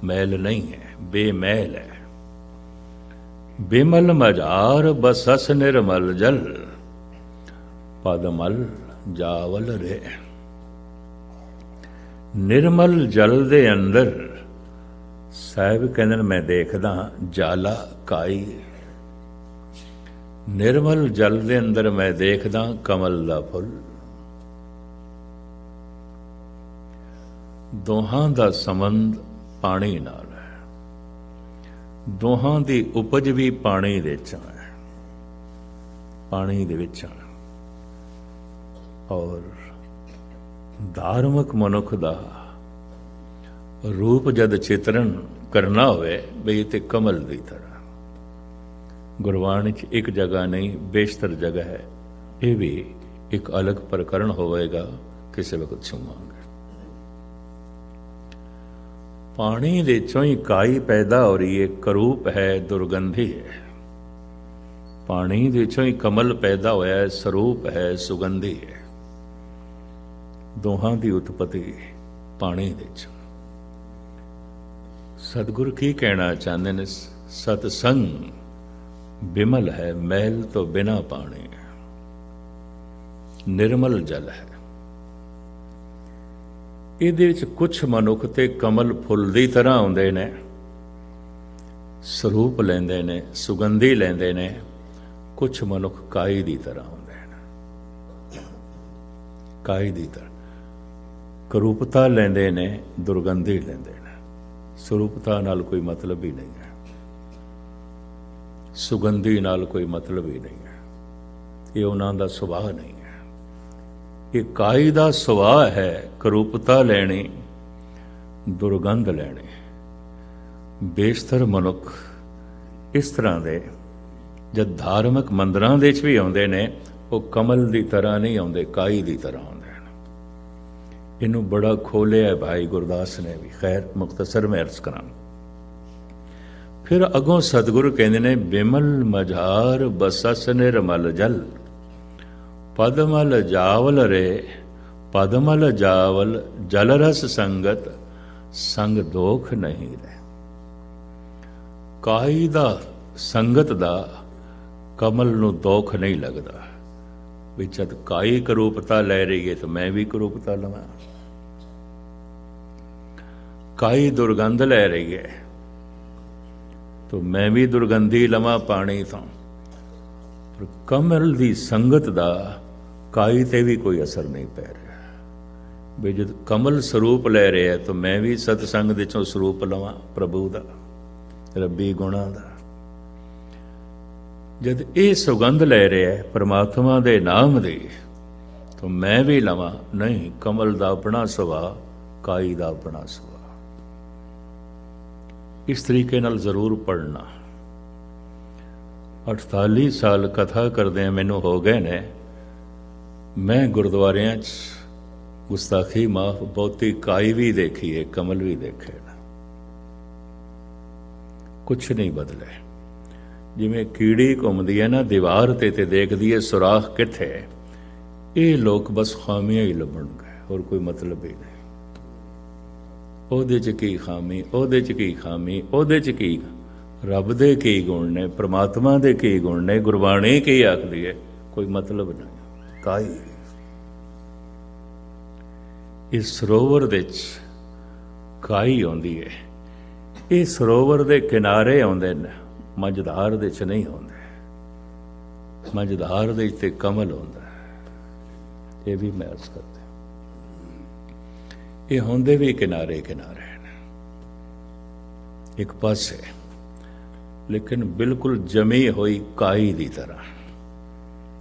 ਮੈਲ ਨਹੀਂ ਹੈ, ਬੇਮੈਲ ਹੈ। ਬਿਮਲ ਮਝਾਰ ਬਸਸ ਨਿਰਮਲ ਜਲ, ਪਦਮਲ ਜਾਵਲ ਰੇ। ਨਿਰਮਲ ਜਲ ਦੇ ਅੰਦਰ ਸਾਹਿਬ ਕਹਿੰਦੇ ਮੈਂ ਦੇਖਦਾ ਜਾਲਾ ਕਾਈ। ਨਿਰਮਲ ਜਲ ਦੇ ਅੰਦਰ ਮੈਂ ਦੇਖਦਾ ਕਮਲ ਦਾ ਫੁੱਲ। ਦੋਹਾਂ ਦਾ ਸੰਬੰਧ ਪਾਣੀ ਨਾਲ ਹੈ, ਦੋਹਾਂ ਦੀ ਉਪਜ ਵੀ ਪਾਣੀ ਦੇ ਵਿੱਚ ਹੈ, ਪਾਣੀ ਦੇ ਵਿੱਚ ਹੈ। ਔਰ ਧਾਰਮਿਕ ਮਨੁੱਖ ਦਾ ਰੂਪ ਜਦ ਚਿਤਰਨ ਕਰਨਾ ਹੋਵੇ ਬਈ ਤੇ ਕਮਲ ਦੀ ਤਰ੍ਹਾਂ, ਗੁਰਬਾਣੀ 'ਚ ਇੱਕ ਜਗ੍ਹਾ ਨਹੀਂ, ਬੇਸ਼ਤਰ ਜਗ੍ਹਾ ਹੈ। ਇਹ ਵੀ ਇੱਕ ਅਲੱਗ ਪ੍ਰਕਰਣ ਹੋਵੇਗਾ, ਕਿਸੇ ਵਕਤ ਸੁਣਾਂਗੇ। ਪਾਣੀ ਦੇ ਚੋਂ ਹੀ ਕਾਈ ਪੈਦਾ ਹੋ ਰਹੀ ਹੈ, ਕਰੂਪ ਹੈ, ਦੁਰਗੰਧੀ ਹੈ। ਪਾਣੀ ਦੇ ਚੋਂ ਹੀ ਕਮਲ ਪੈਦਾ ਹੋਇਆ ਹੈ, ਸਰੂਪ ਹੈ, ਸੁਗੰਧੀ ਹੈ। ਦੋਹਾਂ ਦੀ ਉਤਪਤੀ ਪਾਣੀ ਦੇ ਚੋਂ। ਸਤਿਗੁਰੂ ਕੀ ਕਹਿਣਾ ਚਾਹੁੰਦੇ ਨੇ? ਸਤਸੰਗ ਬਿਮਲ ਹੈ, ਮੈਲ ਤੋਂ ਬਿਨਾ ਪਾਣੀ ਹੈ, ਨਿਰਮਲ ਜਲ ਹੈ। ਇਹਦੇ ਵਿੱਚ ਕੁਛ ਮਨੁੱਖ ਤੇ ਕਮਲ ਫੁੱਲ ਦੀ ਤਰ੍ਹਾਂ ਆਉਂਦੇ ਨੇ, ਸਰੂਪ ਲੈਂਦੇ ਨੇ, ਸੁਗੰਧੀ ਲੈਂਦੇ ਨੇ। ਕੁਛ ਮਨੁੱਖ ਕਾਈ ਦੀ ਤਰ੍ਹਾਂ ਆਉਂਦੇ ਨੇ, ਕਾਈ ਦੀ ਤਰ੍ਹਾਂ ਕਰੂਪਤਾ ਲੈਂਦੇ ਨੇ, ਦੁਰਗੰਧੀ ਲੈਂਦੇ ਨੇ। ਸਰੂਪਤਾ ਨਾਲ ਕੋਈ ਮਤਲਬ ਹੀ ਨਹੀਂ ਹੈ, ਸੁਗੰਧੀ ਨਾਲ ਕੋਈ ਮਤਲਬ ਹੀ ਨਹੀਂ ਹੈ। ਇਹ ਉਹਨਾਂ ਦਾ ਸੁਭਾਅ ਨਹੀਂ ਹੈ। ਇਹ ਕਾਈ ਦਾ ਸੁਭਾਅ ਹੈ, ਕਰੂਪਤਾ ਲੈਣੀ, ਦੁਰਗੰਧ ਲੈਣੀ। ਬੇਸ਼ਤਰ ਮਨੁੱਖ ਇਸ ਤਰ੍ਹਾਂ ਦੇ ਜਦ ਧਾਰਮਿਕ ਮੰਦਰਾਂ ਦੇ ਵਿੱਚ ਵੀ ਆਉਂਦੇ ਨੇ, ਉਹ ਕਮਲ ਦੀ ਤਰ੍ਹਾਂ ਨਹੀਂ ਆਉਂਦੇ, ਕਾਈ ਦੀ ਤਰ੍ਹਾਂ ਆਉਂਦੇ ਨੇ। ਇਹਨੂੰ ਬੜਾ ਖੋਲਿਆ ਭਾਈ ਗੁਰਦਾਸ ਨੇ ਵੀ। ਖੈਰ, ਮੁਖਤਸਰ ਮੈਂ ਅਰਜ਼ ਕਰਾਂ। ਫਿਰ ਅੱਗੋਂ ਸਤਿਗੁਰੂ ਕਹਿੰਦੇ ਨੇ, ਬਿਮਲ ਮਝਾਰ ਬਸਸ ਨਿਰਮਲ ਜਲ, ਪਦਮਲ ਜਾਵਲ ਰੇ। ਪਦਮਲ ਜਾਵਲ ਜਲ ਰਸ ਸੰਗਤ, ਸੰਗ ਦੋਖ ਨਹੀਂ ਰਹਿ। ਕਾਈ ਦਾ, ਸੰਗਤ ਦਾ ਕਮਲ ਨੂੰ ਦੋਖ ਨਹੀਂ ਲੱਗਦਾ। ਵੀ ਜਦ ਕਾਈ ਕਰੂਪਤਾ ਲੈ ਰਹੀ ਹੈ ਤਾਂ ਮੈਂ ਵੀ ਕਰੂਪਤਾ ਲਵਾਂ। ਕਾਈ ਦੁਰਗੰਧ ਲੈ ਰਹੀ ਹੈ ਤਾਂ ਮੈਂ ਵੀ ਦੁਰਗੰਧੀ ਲਵਾਂ ਪਾਣੀ ਤੋਂ। ਪਰ ਕਮਲ ਦੀ ਸੰਗਤ ਦਾ ਕਾਈ ਤੇ ਵੀ ਕੋਈ ਅਸਰ ਨਹੀਂ ਪੈ ਰਿਹਾ। ਵੀ ਜਦ ਕਮਲ ਸਰੂਪ ਲੈ ਰਿਹਾ ਤਾਂ ਮੈਂ ਵੀ ਸਤਸੰਗ ਦੇ ਚੋਂ ਸਰੂਪ ਲਵਾਂ ਪ੍ਰਭੂ ਦਾ, ਰੱਬੀ ਗੁਣਾਂ ਦਾ। ਜਦ ਇਹ ਸੁਗੰਧ ਲੈ ਰਿਹਾ ਪਰਮਾਤਮਾ ਦੇ ਨਾਮ ਦੀ, ਤਾਂ ਮੈਂ ਵੀ ਲਵਾਂ। ਨਹੀਂ, ਕਮਲ ਦਾ ਆਪਣਾ ਸੁਭਾਅ, ਕਾਈ ਦਾ ਆਪਣਾ ਸੁਭਾਅ। ਇਸ ਤਰੀਕੇ ਨਾਲ ਜ਼ਰੂਰ ਪੜ੍ਹਨਾ। 48 ਸਾਲ ਕਥਾ ਕਰਦਿਆਂ ਮੈਨੂੰ ਹੋ ਗਏ ਨੇ। ਮੈਂ ਗੁਰਦੁਆਰਿਆਂ 'ਚ ਗੁਸਤਾਖੀ ਮਾਫ, ਬਹੁਤੀ ਕਾਈ ਵੀ ਦੇਖੀ ਹੈ, ਕਮਲ ਵੀ ਦੇਖੇ ਨਾ। ਕੁਛ ਨਹੀਂ ਬਦਲੇ। ਜਿਵੇਂ ਕੀੜੀ ਘੁੰਮਦੀ ਹੈ ਨਾ ਦੀਵਾਰ ਤੇ ਦੇਖਦੀ ਹੈ ਸੁਰਾਖ ਕਿੱਥੇ। ਇਹ ਲੋਕ ਬਸ ਖਾਮੀਆਂ ਹੀ ਲੱਭਣਗੇ, ਹੋਰ ਕੋਈ ਮਤਲਬ ਹੀ ਨਹੀਂ। ਉਹਦੇ 'ਚ ਕੀ ਖਾਮੀ, ਉਹਦੇ 'ਚ ਕੀ ਖਾਮੀ, ਉਹਦੇ 'ਚ ਕੀ, ਰੱਬ ਦੇ ਕੀ ਗੁਣ ਨੇ, ਪ੍ਰਮਾਤਮਾ ਦੇ ਕੀ ਗੁਣ ਨੇ, ਗੁਰਬਾਣੀ ਕੀ ਆਖਦੀ ਹੈ, ਕੋਈ ਮਤਲਬ ਨਹੀਂ। ਕਾਈ ਇਸ ਸਰੋਵਰ ਦੇ 'ਚ ਕਾਈ ਆਉਂਦੀ ਹੈ। ਇਹ ਸਰੋਵਰ ਦੇ ਕਿਨਾਰੇ ਆਉਂਦੇ ਨੇ, ਮਝਧਾਰ ਦੇ ਚ ਨਹੀਂ ਆਉਂਦੇ। ਮਝਧਾਰ ਦੇ ਤੇ ਕਮਲ ਹੁੰਦਾ, ਇਹ ਵੀ ਮੈਂ ਅਰਜ਼ ਕਰਦਾ। ਇਹ ਹੁੰਦੇ ਵੀ ਕਿਨਾਰੇ ਕਿਨਾਰੇ ਨੇ ਇੱਕ ਪਾਸੇ, ਲੇਕਿਨ ਬਿਲਕੁਲ ਜਮੀ ਹੋਈ ਕਾਈ ਦੀ ਤਰ੍ਹਾਂ।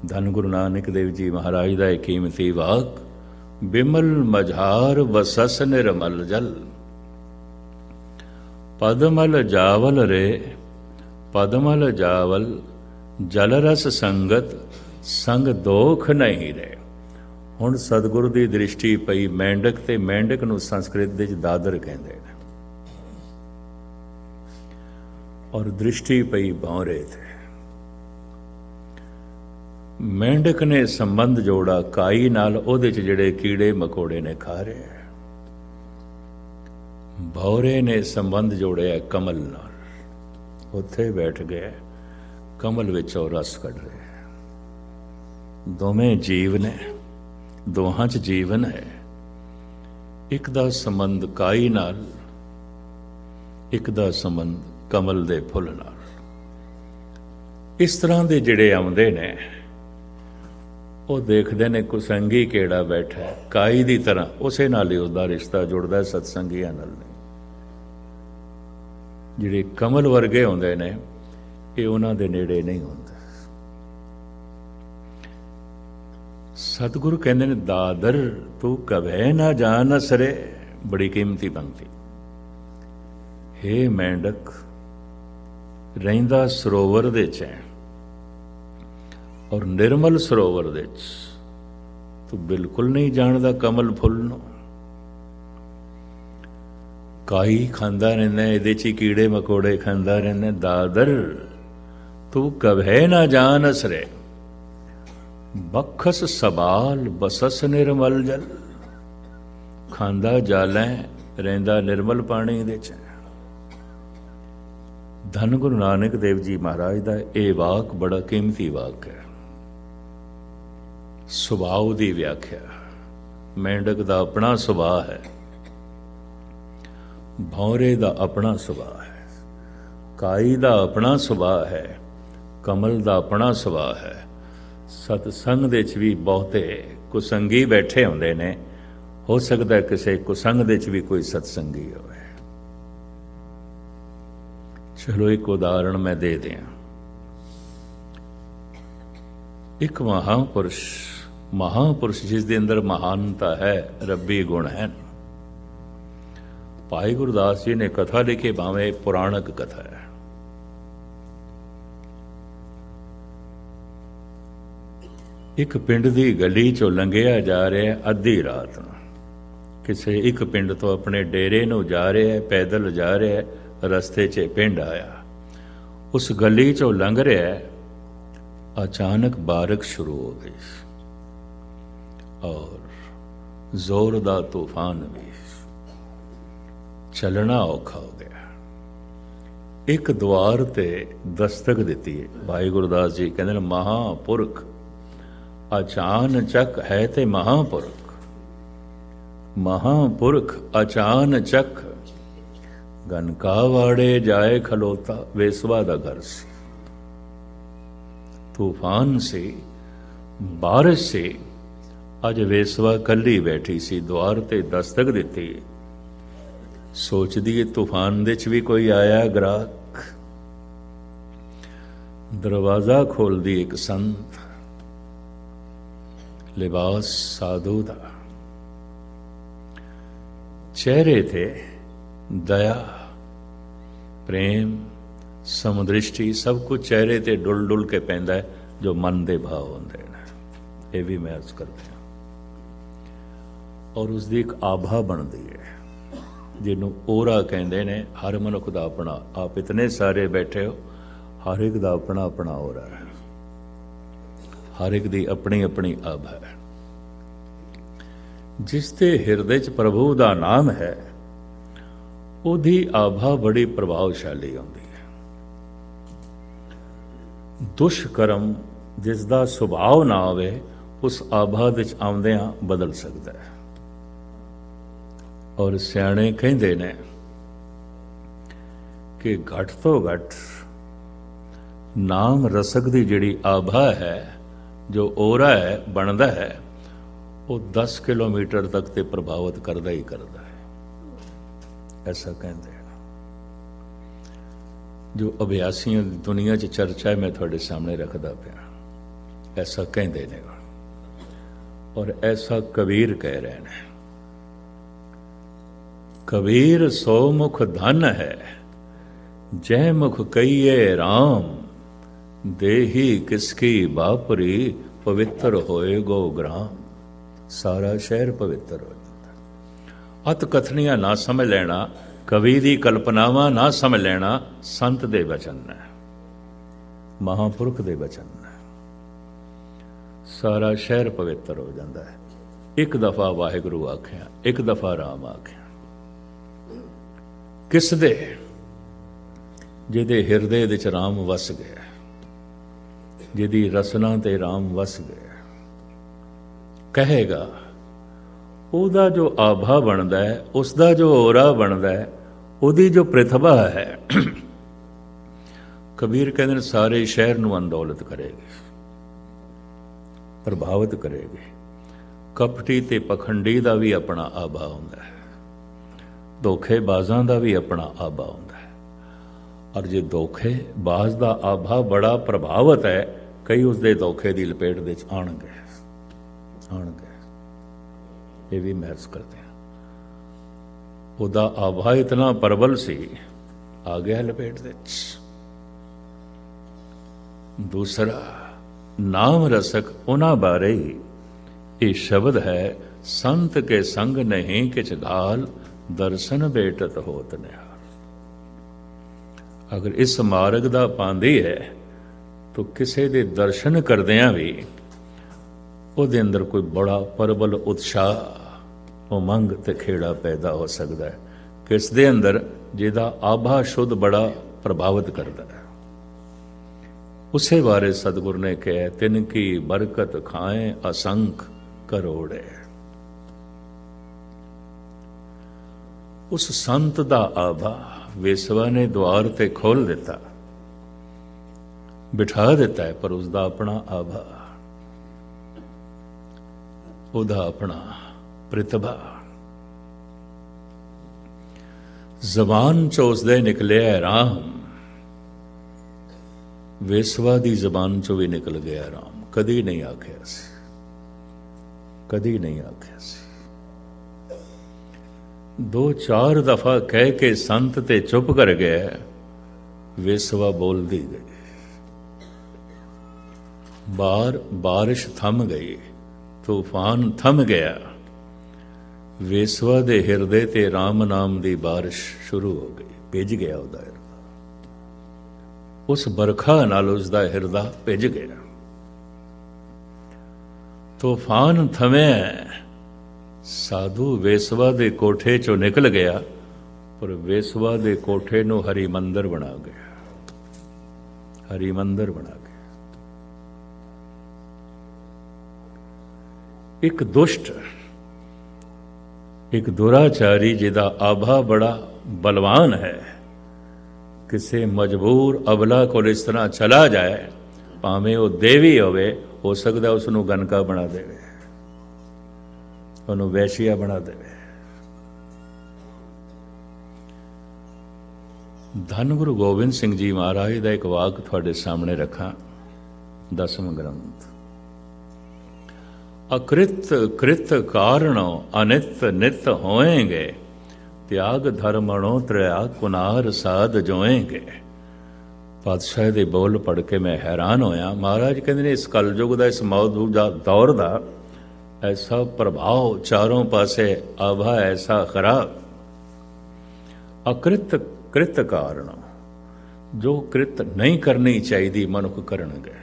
ਧੰਨ ਗੁਰੂ ਨਾਨਕ ਦੇਵ ਜੀ ਮਹਾਰਾਜ ਦਾ ਇਹ ਕੀਮਤੀ ਵਾਕ, ਬਿਮਲ ਮਝਾਰ ਵਸਸ ਨਿਰਮਲ ਜਲ, ਪਦਮਲ ਜਾਵਲ ਰੇ ਪਦਮਲ ਜਾਵਲ, ਜਲ ਰਸ ਸੰਗਤ ਸੰਗ ਦੋਖ ਨਹੀਂ ਰੇ। ਹੁਣ ਸਤਿਗੁਰੂ ਦੀ ਦ੍ਰਿਸ਼ਟੀ ਪਈ ਮੈਂਡਕ ਤੇ, ਮੈਂਡਕ ਨੂੰ ਸੰਸਕ੍ਰਿਤ ਦੇ ਵਿੱਚ ਦਾਦਰ ਕਹਿੰਦੇ ਨੇ, ਔਰ ਦ੍ਰਿਸ਼ਟੀ ਪਈ ਭੌਰੇ ਤੇ। ਮੈਂਡਕ ਨੇ ਸੰਬੰਧ ਜੋੜਾ ਕਾਈ ਨਾਲ, ਉਹਦੇ ਚ ਜਿਹੜੇ ਕੀੜੇ ਮਕੌੜੇ ਨੇ ਖਾ ਰਹੇ। ਭੌਰੇ ਨੇ ਸੰਬੰਧ ਜੋੜਿਆ ਕਮਲ ਨਾਲ, ਉੱਥੇ ਬੈਠ ਗਏ, ਕਮਲ ਵਿੱਚੋਂ ਰਸ ਕੱਢ ਰਹੇ। ਦੋਵੇਂ ਜੀਵ ਨੇ, ਦੋਹਾਂ 'ਚ ਜੀਵਨ ਹੈ। ਇੱਕ ਦਾ ਸੰਬੰਧ ਕਾਈ ਨਾਲ, ਇੱਕ ਦਾ ਸੰਬੰਧ ਕਮਲ ਦੇ ਫੁੱਲ ਨਾਲ। ਇਸ ਤਰ੍ਹਾਂ ਦੇ ਜਿਹੜੇ ਆਉਂਦੇ ਨੇ, ਉਹ ਦੇਖਦੇ ਨੇ ਕੁਸੰਗੀ ਕਿਹੜਾ ਬੈਠਾ ਕਾਈ ਦੀ ਤਰ੍ਹਾਂ, ਉਸੇ ਨਾਲ ਹੀ ਉਹਦਾ ਰਿਸ਼ਤਾ ਜੁੜਦਾ, ਸਤਸੰਗੀਆਂ ਨਾਲ ਨਹੀਂ। ਜਿਹੜੇ ਕਮਲ ਵਰਗੇ ਹੁੰਦੇ ਨੇ, ਇਹ ਉਹਨਾਂ ਦੇ ਨੇੜੇ ਨਹੀਂ ਹੁੰਦੇ। ਸਤਿਗੁਰੂ ਕਹਿੰਦੇ ਨੇ, ਦਾਦਰ ਤੂੰ ਕਭੈ ਨਾ ਜਾਣਸ ਰੇ। ਬੜੀ ਕੀਮਤੀ ਪੰਕਤੀ। ਹੇ ਮੈਂਡਕ, ਰਹਿੰਦਾ ਸਰੋਵਰ ਦੇ ਚ ਹੈ, ਔਰ ਨਿਰਮਲ ਸਰੋਵਰ ਦੇ ਚ ਤੂੰ ਬਿਲਕੁਲ ਨਹੀਂ ਜਾਣਦਾ ਕਮਲ ਫੁੱਲ ਨੂੰ। ਕਾਈ ਖਾਂਦਾ ਰਹਿੰਦਾ, ਇਹਦੇ ਚ ਕੀੜੇ ਮਕੌੜੇ ਖਾਂਦਾ ਰਹਿੰਦਾ। ਦਾਦਰ ਤੂੰ ਕਭੈ ਨਾ ਜਾਣਸ ਰੇ, ਬਖਸ ਸਬਾਲ ਬਸਸ ਨਿਰਮਲ ਜਲ। ਖਾਂਦਾ ਜਾਲੈ, ਰਹਿੰਦਾ ਨਿਰਮਲ ਪਾਣੀ ਦੇ ਚ। ਧੰਨ ਗੁਰੂ ਨਾਨਕ ਦੇਵ ਜੀ ਮਹਾਰਾਜ ਦਾ ਇਹ ਵਾਕ ਬੜਾ ਕੀਮਤੀ ਵਾਕ ਹੈ। ਸੁਭਾਅ ਦੀ ਵਿਆਖਿਆ। ਮੈਂਡਕ ਦਾ ਆਪਣਾ ਸੁਭਾਅ ਹੈ, ਭੌਰੇ ਦਾ ਆਪਣਾ ਸੁਭਾਅ ਹੈ, ਕਾਈ ਦਾ ਆਪਣਾ ਸੁਭਾਅ ਹੈ, ਕਮਲ ਦਾ ਆਪਣਾ ਸੁਭਾਅ ਹੈ। ਸਤਸੰਗ ਦੇ ਚ ਵੀ ਬਹੁਤੇ ਕੁਸੰਗੀ ਬੈਠੇ ਹੁੰਦੇ ਨੇ, ਹੋ ਸਕਦਾ ਕਿਸੇ ਕੁਸੰਗ ਦੇ ਚ ਵੀ ਕੋਈ ਸਤਸੰਗੀ ਹੋਵੇ। ਚਲੋ ਇੱਕ ਉਦਾਹਰਣ ਮੈਂ ਦੇ ਦਿਆਂ। ਇੱਕ ਮਹਾਪੁਰਸ਼ ਜਿਸ ਦੇ ਅੰਦਰ ਮਹਾਨਤਾ ਹੈ, ਰੱਬੀ ਗੁਣ ਹੈ। ਭਾਈ ਗੁਰਦਾਸ ਜੀ ਨੇ ਕਥਾ ਲਿਖੀ, ਭਾਵੇਂ ਪੁਰਾਣਕ ਕਥਾ ਹੈ। ਇੱਕ ਪਿੰਡ ਦੀ ਗਲੀ ਚੋਂ ਲੰਘਿਆ ਜਾ ਰਿਹਾ, ਅੱਧੀ ਰਾਤ ਨੂੰ ਕਿਸੇ ਇੱਕ ਪਿੰਡ ਤੋਂ ਆਪਣੇ ਡੇਰੇ ਨੂੰ ਜਾ ਰਿਹਾ, ਪੈਦਲ ਜਾ ਰਿਹਾ। ਰਸਤੇ 'ਚ ਪਿੰਡ ਆਇਆ, ਉਸ ਗਲੀ ਚੋਂ ਲੰਘ ਰਿਹਾ, ਅਚਾਨਕ ਬਾਰਿਸ਼ ਸ਼ੁਰੂ ਹੋ ਗਈ ਔਰ ਜ਼ੋਰ ਦਾ ਤੂਫਾਨ ਵੀ, ਚੱਲਣਾ ਔਖਾ ਹੋ ਗਿਆ। ਇੱਕ ਦੁਆਰ ਤੇ ਦਸਤਕ ਦਿੱਤੀ ਹੈ। ਭਾਈ ਗੁਰਦਾਸ ਜੀ ਕਹਿੰਦੇ ਨੇ, ਮਹਾਂਪੁਰਖ ਅਚਾਨਚਕ ਹੈ ਤੇ ਮਹਾਂਪੁਰਖ, ਮਹਾਂਪੁਰਖ ਅਚਾਨਚਕ ਗਨਕਾ ਵਾੜੇ ਜਾਏ ਖਲੋਤਾ। ਵੇਸਵਾ ਦਾ ਘਰ ਸੀ, ਤੂਫਾਨ ਸੀ, ਬਾਰਿਸ਼ ਸੀ। ਅੱਜ ਵੇਸਵਾ ਕੱਲੀ ਬੈਠੀ ਸੀ, ਦੁਆਰ ਤੇ ਦਸਤਕ ਦਿੱਤੀ। ਸੋਚਦੀ ਏ ਤੂਫਾਨ ਦੇ ਚ ਵੀ ਕੋਈ ਆਇਆ ਗ੍ਰਾਹਕ। ਦਰਵਾਜ਼ਾ ਖੋਲਦੀ ਇੱਕ ਸੰਤ, ਲਿਬਾਸ ਸਾਧੂ ਦਾ, ਚਿਹਰੇ ਤੇ ਦਇਆ, ਪ੍ਰੇਮ, ਸਮਦ੍ਰਿਸ਼ਟੀ, ਸਭ ਕੁਝ ਚਿਹਰੇ ਤੇ ਡੁੱਲ ਡੁੱਲ ਕੇ ਪੈਂਦਾ ਹੈ, ਜੋ ਮਨ ਦੇ ਭਾਵ ਹੁੰਦੇ ਨੇ। ਇਹ ਵੀ ਮੈਂ ਅਰਜ਼ ਕਰਦਾ ਹਾਂ। ਔਰ ਉਸਦੀ ਇੱਕ ਆਭਾ ਬਣਦੀ ਹੈ, ਜਿਹਨੂੰ ਔਰਾ ਕਹਿੰਦੇ ਨੇ। ਹਰ ਮਨੁੱਖ ਦਾ ਆਪਣਾ, ਆਪ ਇਤਨੇ ਸਾਰੇ ਬੈਠੇ ਹੋ, ਹਰ ਇੱਕ ਦਾ ਆਪਣਾ ਆਪਣਾ ਔਰਾ ਹੈ, ਹਰ ਇੱਕ ਦੀ ਆਪਣੀ ਆਪਣੀ ਆਭਾ ਹੈ। ਜਿਸ ਦੇ ਹਿਰਦੇ 'ਚ ਪ੍ਰਭੂ ਦਾ ਨਾਮ ਹੈ, ਉਹਦੀ ਆਭਾ ਬੜੀ ਪ੍ਰਭਾਵਸ਼ਾਲੀ ਹੁੰਦੀ ਹੈ। ਦੁਸ਼ਕਰਮ ਜਿਸ ਦਾ ਸੁਭਾਅ ਨਾ ਹੋਵੇ, ਉਸ ਆਭਾ ਵਿੱਚ ਆਉਂਦਿਆਂ ਬਦਲ ਸਕਦਾ ਹੈ। ਔਰ ਸਿਆਣੇ ਕਹਿੰਦੇ ਨੇ, कि घट तो घट नाम रसक की जिहड़ी आभा है, जो ओरा है बनता है, वो 10 किलोमीटर तक ते प्रभावित करता ही करता है। ऐसा कहते हैं। जो अभ्यासियों की दुनिया च चर्चा है, मैं थोड़े सामने रखता पाया, ऐसा कहते हैं। और ऐसा कबीर कह रहे हैं, कबीर सौ मुख धन है, जय मुख कहिए राम, देही किसकी बापरी, पवित्र होए गो ग्राम। सारा शहर पवित्र हो जाता। अत कथनियां ना समझ लेना, कवि दी कल्पनावां ना समझ लेना, संत दे वचन है, महापुरख दे वचन है। सारा शहर पवित्र हो जाता है। एक दफा वाहिगुरु आख्या, एक दफा राम आख्या। किस दे? जिहदे हिरदे विच राम वस गया, जिहदी रसना ते राम वस गया। कहेगा ਉਹਦਾ जो आभा बनता है, उसका जो ओरा बनता है, ਉਹਦੀ जो प्रतिभा है, कबीर कहते हैं सारे शहर ਨੂੰ अंदौलत करेगी, प्रभावित करेगी। कपटी ते पखंडी का भी अपना आभा होंदा है, धोखेबाजां का भी अपना आभा होंदा है। और जे धोखेबाज का आभा बड़ा प्रभावित है, कई उसके धोखे की लपेट विच आउणगे। ये भी महसूस करते हैं। ਉਹਦਾ आभा इतना प्रबल सी, आ गया लपेट विच। दूसरा नाम रसक उन्हां बारे ही ये शब्द है, संत के संग नहीं किछ गाल, दर्शन बेटत होत निहाल। अगर इस मार्ग दा पांदी है तो किसी दे दर्शन करदियां भी ਉਹਦੇ अंदर कोई बड़ा प्रबल उत्साह, उमंग ते खेड़ा पैदा हो सकता है। किस दे अंदर? जिहदा आभा शुद्ध बड़ा प्रभावित करता है। उसे बारे सतगुर ने कहा, तिनकी बरकत खाए असंख करोड़े। उस संत दा आभा वेसवा ने द्वार ते खोल दिता, बिठा दिता है, पर उसका अपना आभा, ਉਹਦਾ अपना प्रतिभा। जबान चो उसदे निकलिया राम, वेसवा दी जबान चो भी निकल गया राम। कदी नहीं आख्या सी, कदी नहीं आख्या सी। 2-4 दफा कह के संत ते चुप कर गया, वेसवा बोलती गई। बारिश थम गई, तूफान थम गया, वेसवा दे हिरदे ते राम नाम दी बारिश शुरू हो गई। भिज गया उसदा हिरदा, उस बरखा नाल उसदा हिरदा भिज गया। तूफान थमे, साधु वेसवा दे कोठे चो निकल गया, पर वेसवा दे कोठे नूं हरि मंदिर बना गया, हरि मंदिर बना गया। एक दुष्ट, एक दुराचारी जिहदा आभा बड़ा बलवान है, किसी मजबूर अबला को इस तरह चला जाए, भावें वो देवी होवे, हो सकता उसनूं गनका बना देवे, उन्होंने वैश्या बना देवे। धन गुरु गोबिंद सिंह जी महाराज का एक वाक थोड़े सामने रखा, 10वां ग्रंथ। अकृत कृत कारणों अनित नित होएंगे, त्याग धर्मणों त्रया कुनार साध जोएंगे। पातशाह दे बोल पढ़ के मैं हैरान होया। महाराज कहते ने इस कलयुग का, इस मौजूदा दौर का ऐसा प्रभाव, चारों पासे आभा ऐसा खराब। अकृत कृत कारण, जो कृत नहीं करनी चाहिए मनुख करनगे,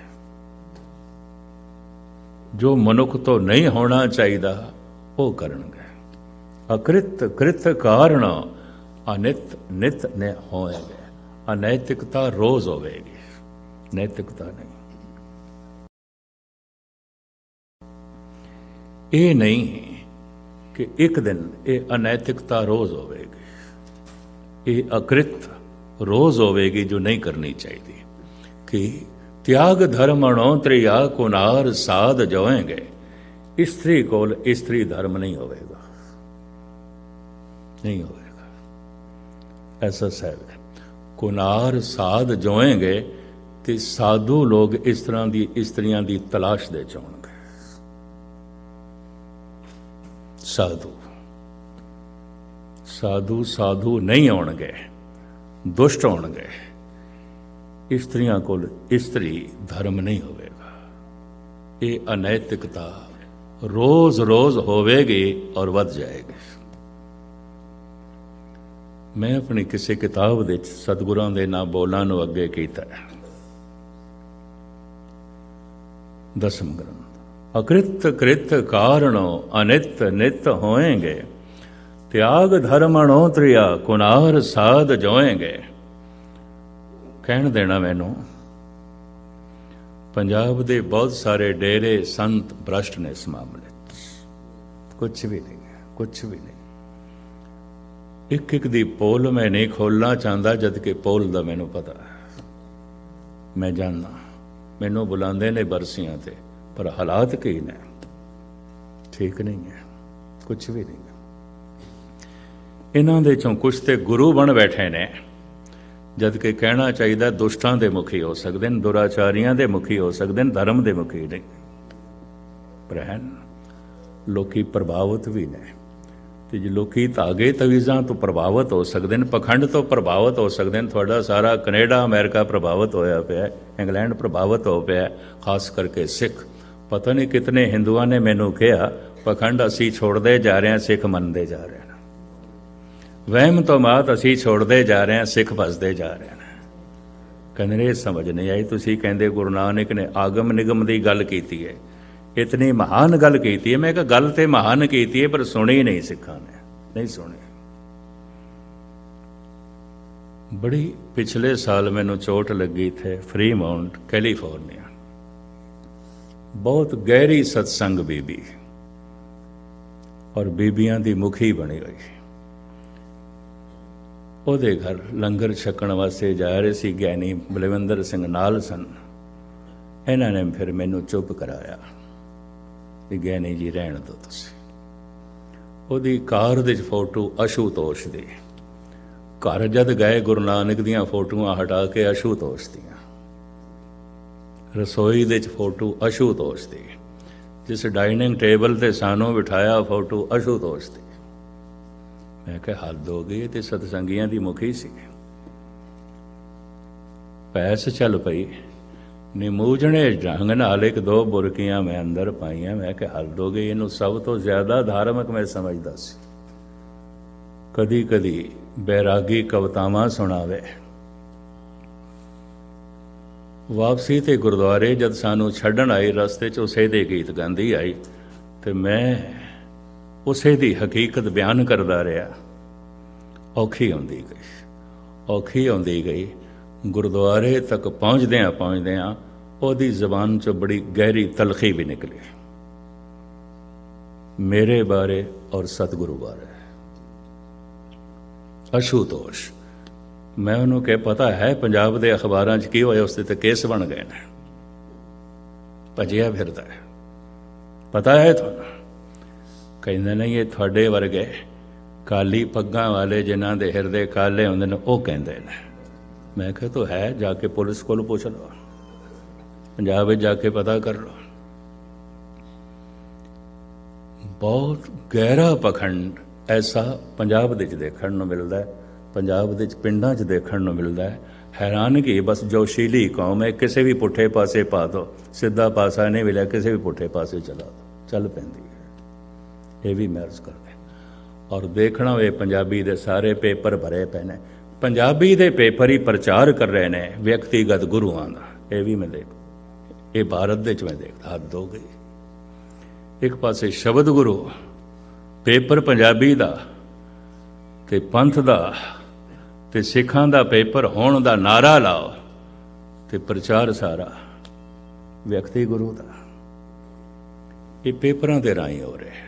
जो मनुख तो नहीं होना चाहिए वो करनगे। अकृत कृत कारण अनित नित न होएंगे। अनैतिकता रोज होवेगी, नैतिकता नहीं। ये नहीं कि एक दिन ये अनैतिकता रोज होवेगी। ये अकृत रोज होवेगी जो नहीं करनी चाहिए। कि त्याग धर्म अणोत्रिया कुनार साध जोएंगे, स्त्री कोल स्त्री धर्म नहीं होवेगा, नहीं होवेगा। ऐसा साहब है, कुनार साध जोएंगे ते साधु लोग इस तरह की स्त्रियां की तलाश दे चाहणगे। साधु साधु साधु नहीं आउणगे, दुष्ट आउणगे। स्त्रियां कोल स्त्री धर्म नहीं होवेगा। ये अनैतिकता रोज रोज होवेगी और वध जाएगी। मैं अपनी किसी किताब दे सतगुरां दे ना बोलां नूं अगे कीता है। 10वां ग्रंथ, अकृत कृत कारणों अनित नित होएंगे, त्याग धर्म अणोत्रिया कुनार साध जोएंगे। कहण देना मैनू, पंजाब दे बहुत सारे डेरे संत भ्रष्ट ने इस मामले, कुछ भी नहीं है, कुछ भी नहीं। एक एक दी पोल मैं नहीं खोलना चाहता, जबकि पोल दा मैनू पता है, मैं जानना। मैनू बुलाते ने बरसियां ते, पर हालात की ने ठीक नहीं है, कुछ भी नहीं है। इन्हां दे चों कुछ ते गुरु बन बैठे ने, जबकि कहना चाहिए दुष्टां दे मुखी हो सकते हैं, दुराचारियां दे मुखी हो सकते हैं, धर्म दे मुखी नहीं। पर हैं लोकी प्रभावित भी ने, ते जे लोकी धागे तवीज़ां तो प्रभावित हो सकते हैं, पखंड तो प्रभावित हो सकते हैं। थोड़ा सारा कनेडा अमेरिका प्रभावित होया पिया, इंग्लैंड प्रभावित हो पिया, खास करके सिख। पता नहीं कितने हिंदुओं ने मैनू कहा पखंड असी छोड़ते जा रहे हैं, सिख मनते जा रहे हैं। वहम तो मात असी छोड़ते जा रहे हैं, सिख बसते जा रहे हैं। कहने समझ नहीं आई। तुसी कहंदे गुरु नानक ने आगम निगम की गल की है, इतनी महान गल की है। मैं कहा गल तो महान की है, पर सुनी नहीं सिखा ने, नहीं सुनी। बड़ी पिछले साल मैनू चोट लगी थे फ्रीमाउंट कैलिफोर्निया। बहुत गहरी सत्संग बीबी, और बीबियां दी मुखी बनी हुई। ਉਹਦੇ घर लंगर छकण वास्ते जा रहे सी ज्ञानी बलविंदर सिंह नाल सन। इन्हां ने फिर मैनू चुप कराया कि ज्ञानी जी रहण दो तुसीं। ਉਹਦੀ कार दे फोटो अशुतोष दी, घर जद गए गुरु नानक दियां फोटोआं हटा के अशुतोष दियां, रसोई दे फोटो अशुतोष दी, जिस डाइनिंग टेबल ते सानू बिठाया फोटो अशुतोष दी। मैं कहा हद हो गई, तो सतसंगियां दी मुखी सी। पैस चल पई, निमूजने ढंग नाल एक दो बुरकियां मैं अंदर पाइया। मैं कहा हद हो गई, इनू सब तो ज्यादा धार्मिक मैं समझदा सी। कदी कदी बैरागी कवितावां सुणावे। वापसी ते गुरुद्वारे जद सानू छड्डण आई, रस्ते च उसे दे गीत गांदी आई, तो मैं उसे दी हकीकत बयान करदा रहा। औखी आउंदी गई, औखी आउंदी गई। गुरुद्वारे तक पहुँचदियां पहुँचदियां ओदी जबान चो बड़ी गहरी तलखी भी निकली, मेरे बारे और सतगुरु बारे। अशुतोष, मैं उन्होंने कहा पता है पंजाब के अखबारों की होया, उससे तो केस बन गए ने, भजिया फिरदा है, पता है तुहानू? कहते नहीं, ये थोड़े वर्गे काली पग्गां वाले जिन्हां दे हिरदे काले होंदे ने वो कहंदे ने। मैं कहा तो है, जाके पुलिस को पूछ लो, पंजाब जाके पता कर लो। बहुत गहरा पखंड ऐसा पंजाब दे देखण नूं मिलदा है, पंजाब दे पिंडां च देखण नूं मिलदा है। हैरानगी, बस जोशीली कौम है, किसी भी पुठे पासे पा दो, सीधा पासा नहीं मिलिया, किसी भी पुठे पासे चला दो, चल पैंदी है। ये भी महर्ज करते और देखना वे पंजाबी दे सारे पेपर भरे पे ने, पंजाबी दे पेपर ही प्रचार कर रहे ने व्यक्तिगत गुरुआं दा। ये भी मैं देख, ये भारत दे च मैं देखदा, हद हो गई। एक पासे शब्द गुरु पेपर पंजाबी दा ते पंथ दा ते सिखां दा पेपर होण दा नारा लाओ, ते प्रचार सारा व्यक्ति गुरु दा। ये पेपरां दे राही हो रहे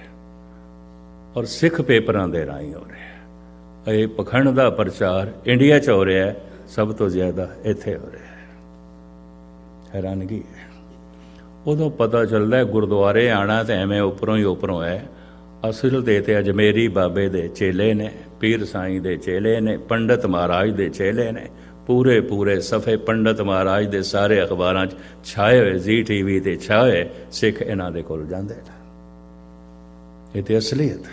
और सिख पेपरां दे राही हो रहे। ये पखंड दा प्रचार इंडिया च हो रहा है, सब तो ज़्यादा इत्थे हो रहा है। हैरानगी है। उदों पता चलता है गुरुद्वारे आना तो एवें उपरों ही उपरों है, असल ते अजमेरी बाबे दे चेले ने, पीर साईं दे चेले ने, पंडित महाराज दे चेले ने, पूरे पूरे सफ़े पंडित महाराज दे सारे अखबारां छाए हुए, जी TV ते छाए सिख इन्हां दे कोल जांदे ने। ये तो असलीयत,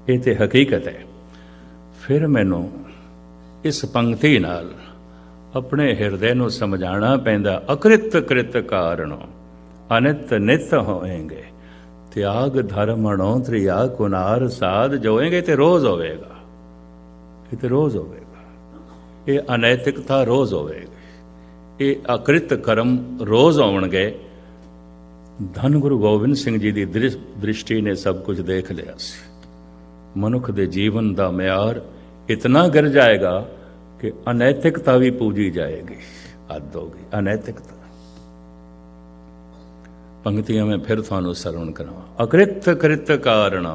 ये तो हकीकत है। फिर मैनू इस पंक्ति नाल अपने हिरदे नू समझाना पैंदा, अकृत कृत कारणों अनित नित होएंगे, त्याग धर्मणों त्रिया कुनार साध जोएंगे। ते रोज होवेगा, ये तो रोज होवेगा। ये अनैतिकता रोज होवेगी, ये अकृत कर्म रोज होवणगे। धन गुरु गोबिंद सिंह जी की दृष्टि ने सब कुछ देख लिया सी। मनुख दे जीवन का म्यार इतना गिर जाएगा कि अनैतिकता भी पूजी जाएगी, हद होगी अनैतिकता। पंक्तियां में फिर थानू सरवण करावां। अकृत कृत कारण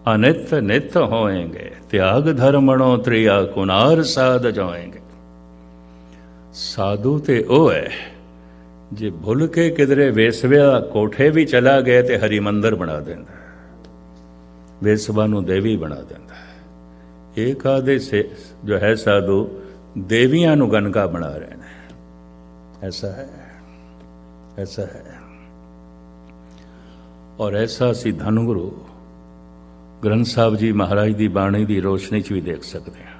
अनित नित होएंगे, त्याग धर्मणों त्रिया कुनार साध जाएंगे। साधु ते ओ है जे भुल के किधरे वेसव्या कोठे भी चला गए तो हरि मंदिर बना देंदा, वेसवा नू देवी बना देंदा। एक आधे से जो है साधु देवियां नू गनका बना रहे हैं। ऐसा है, ऐसा है। और ऐसा सी धन गुरु ग्रंथ साहब जी महाराज की बाणी की रोशनी च भी देख सकते हैं।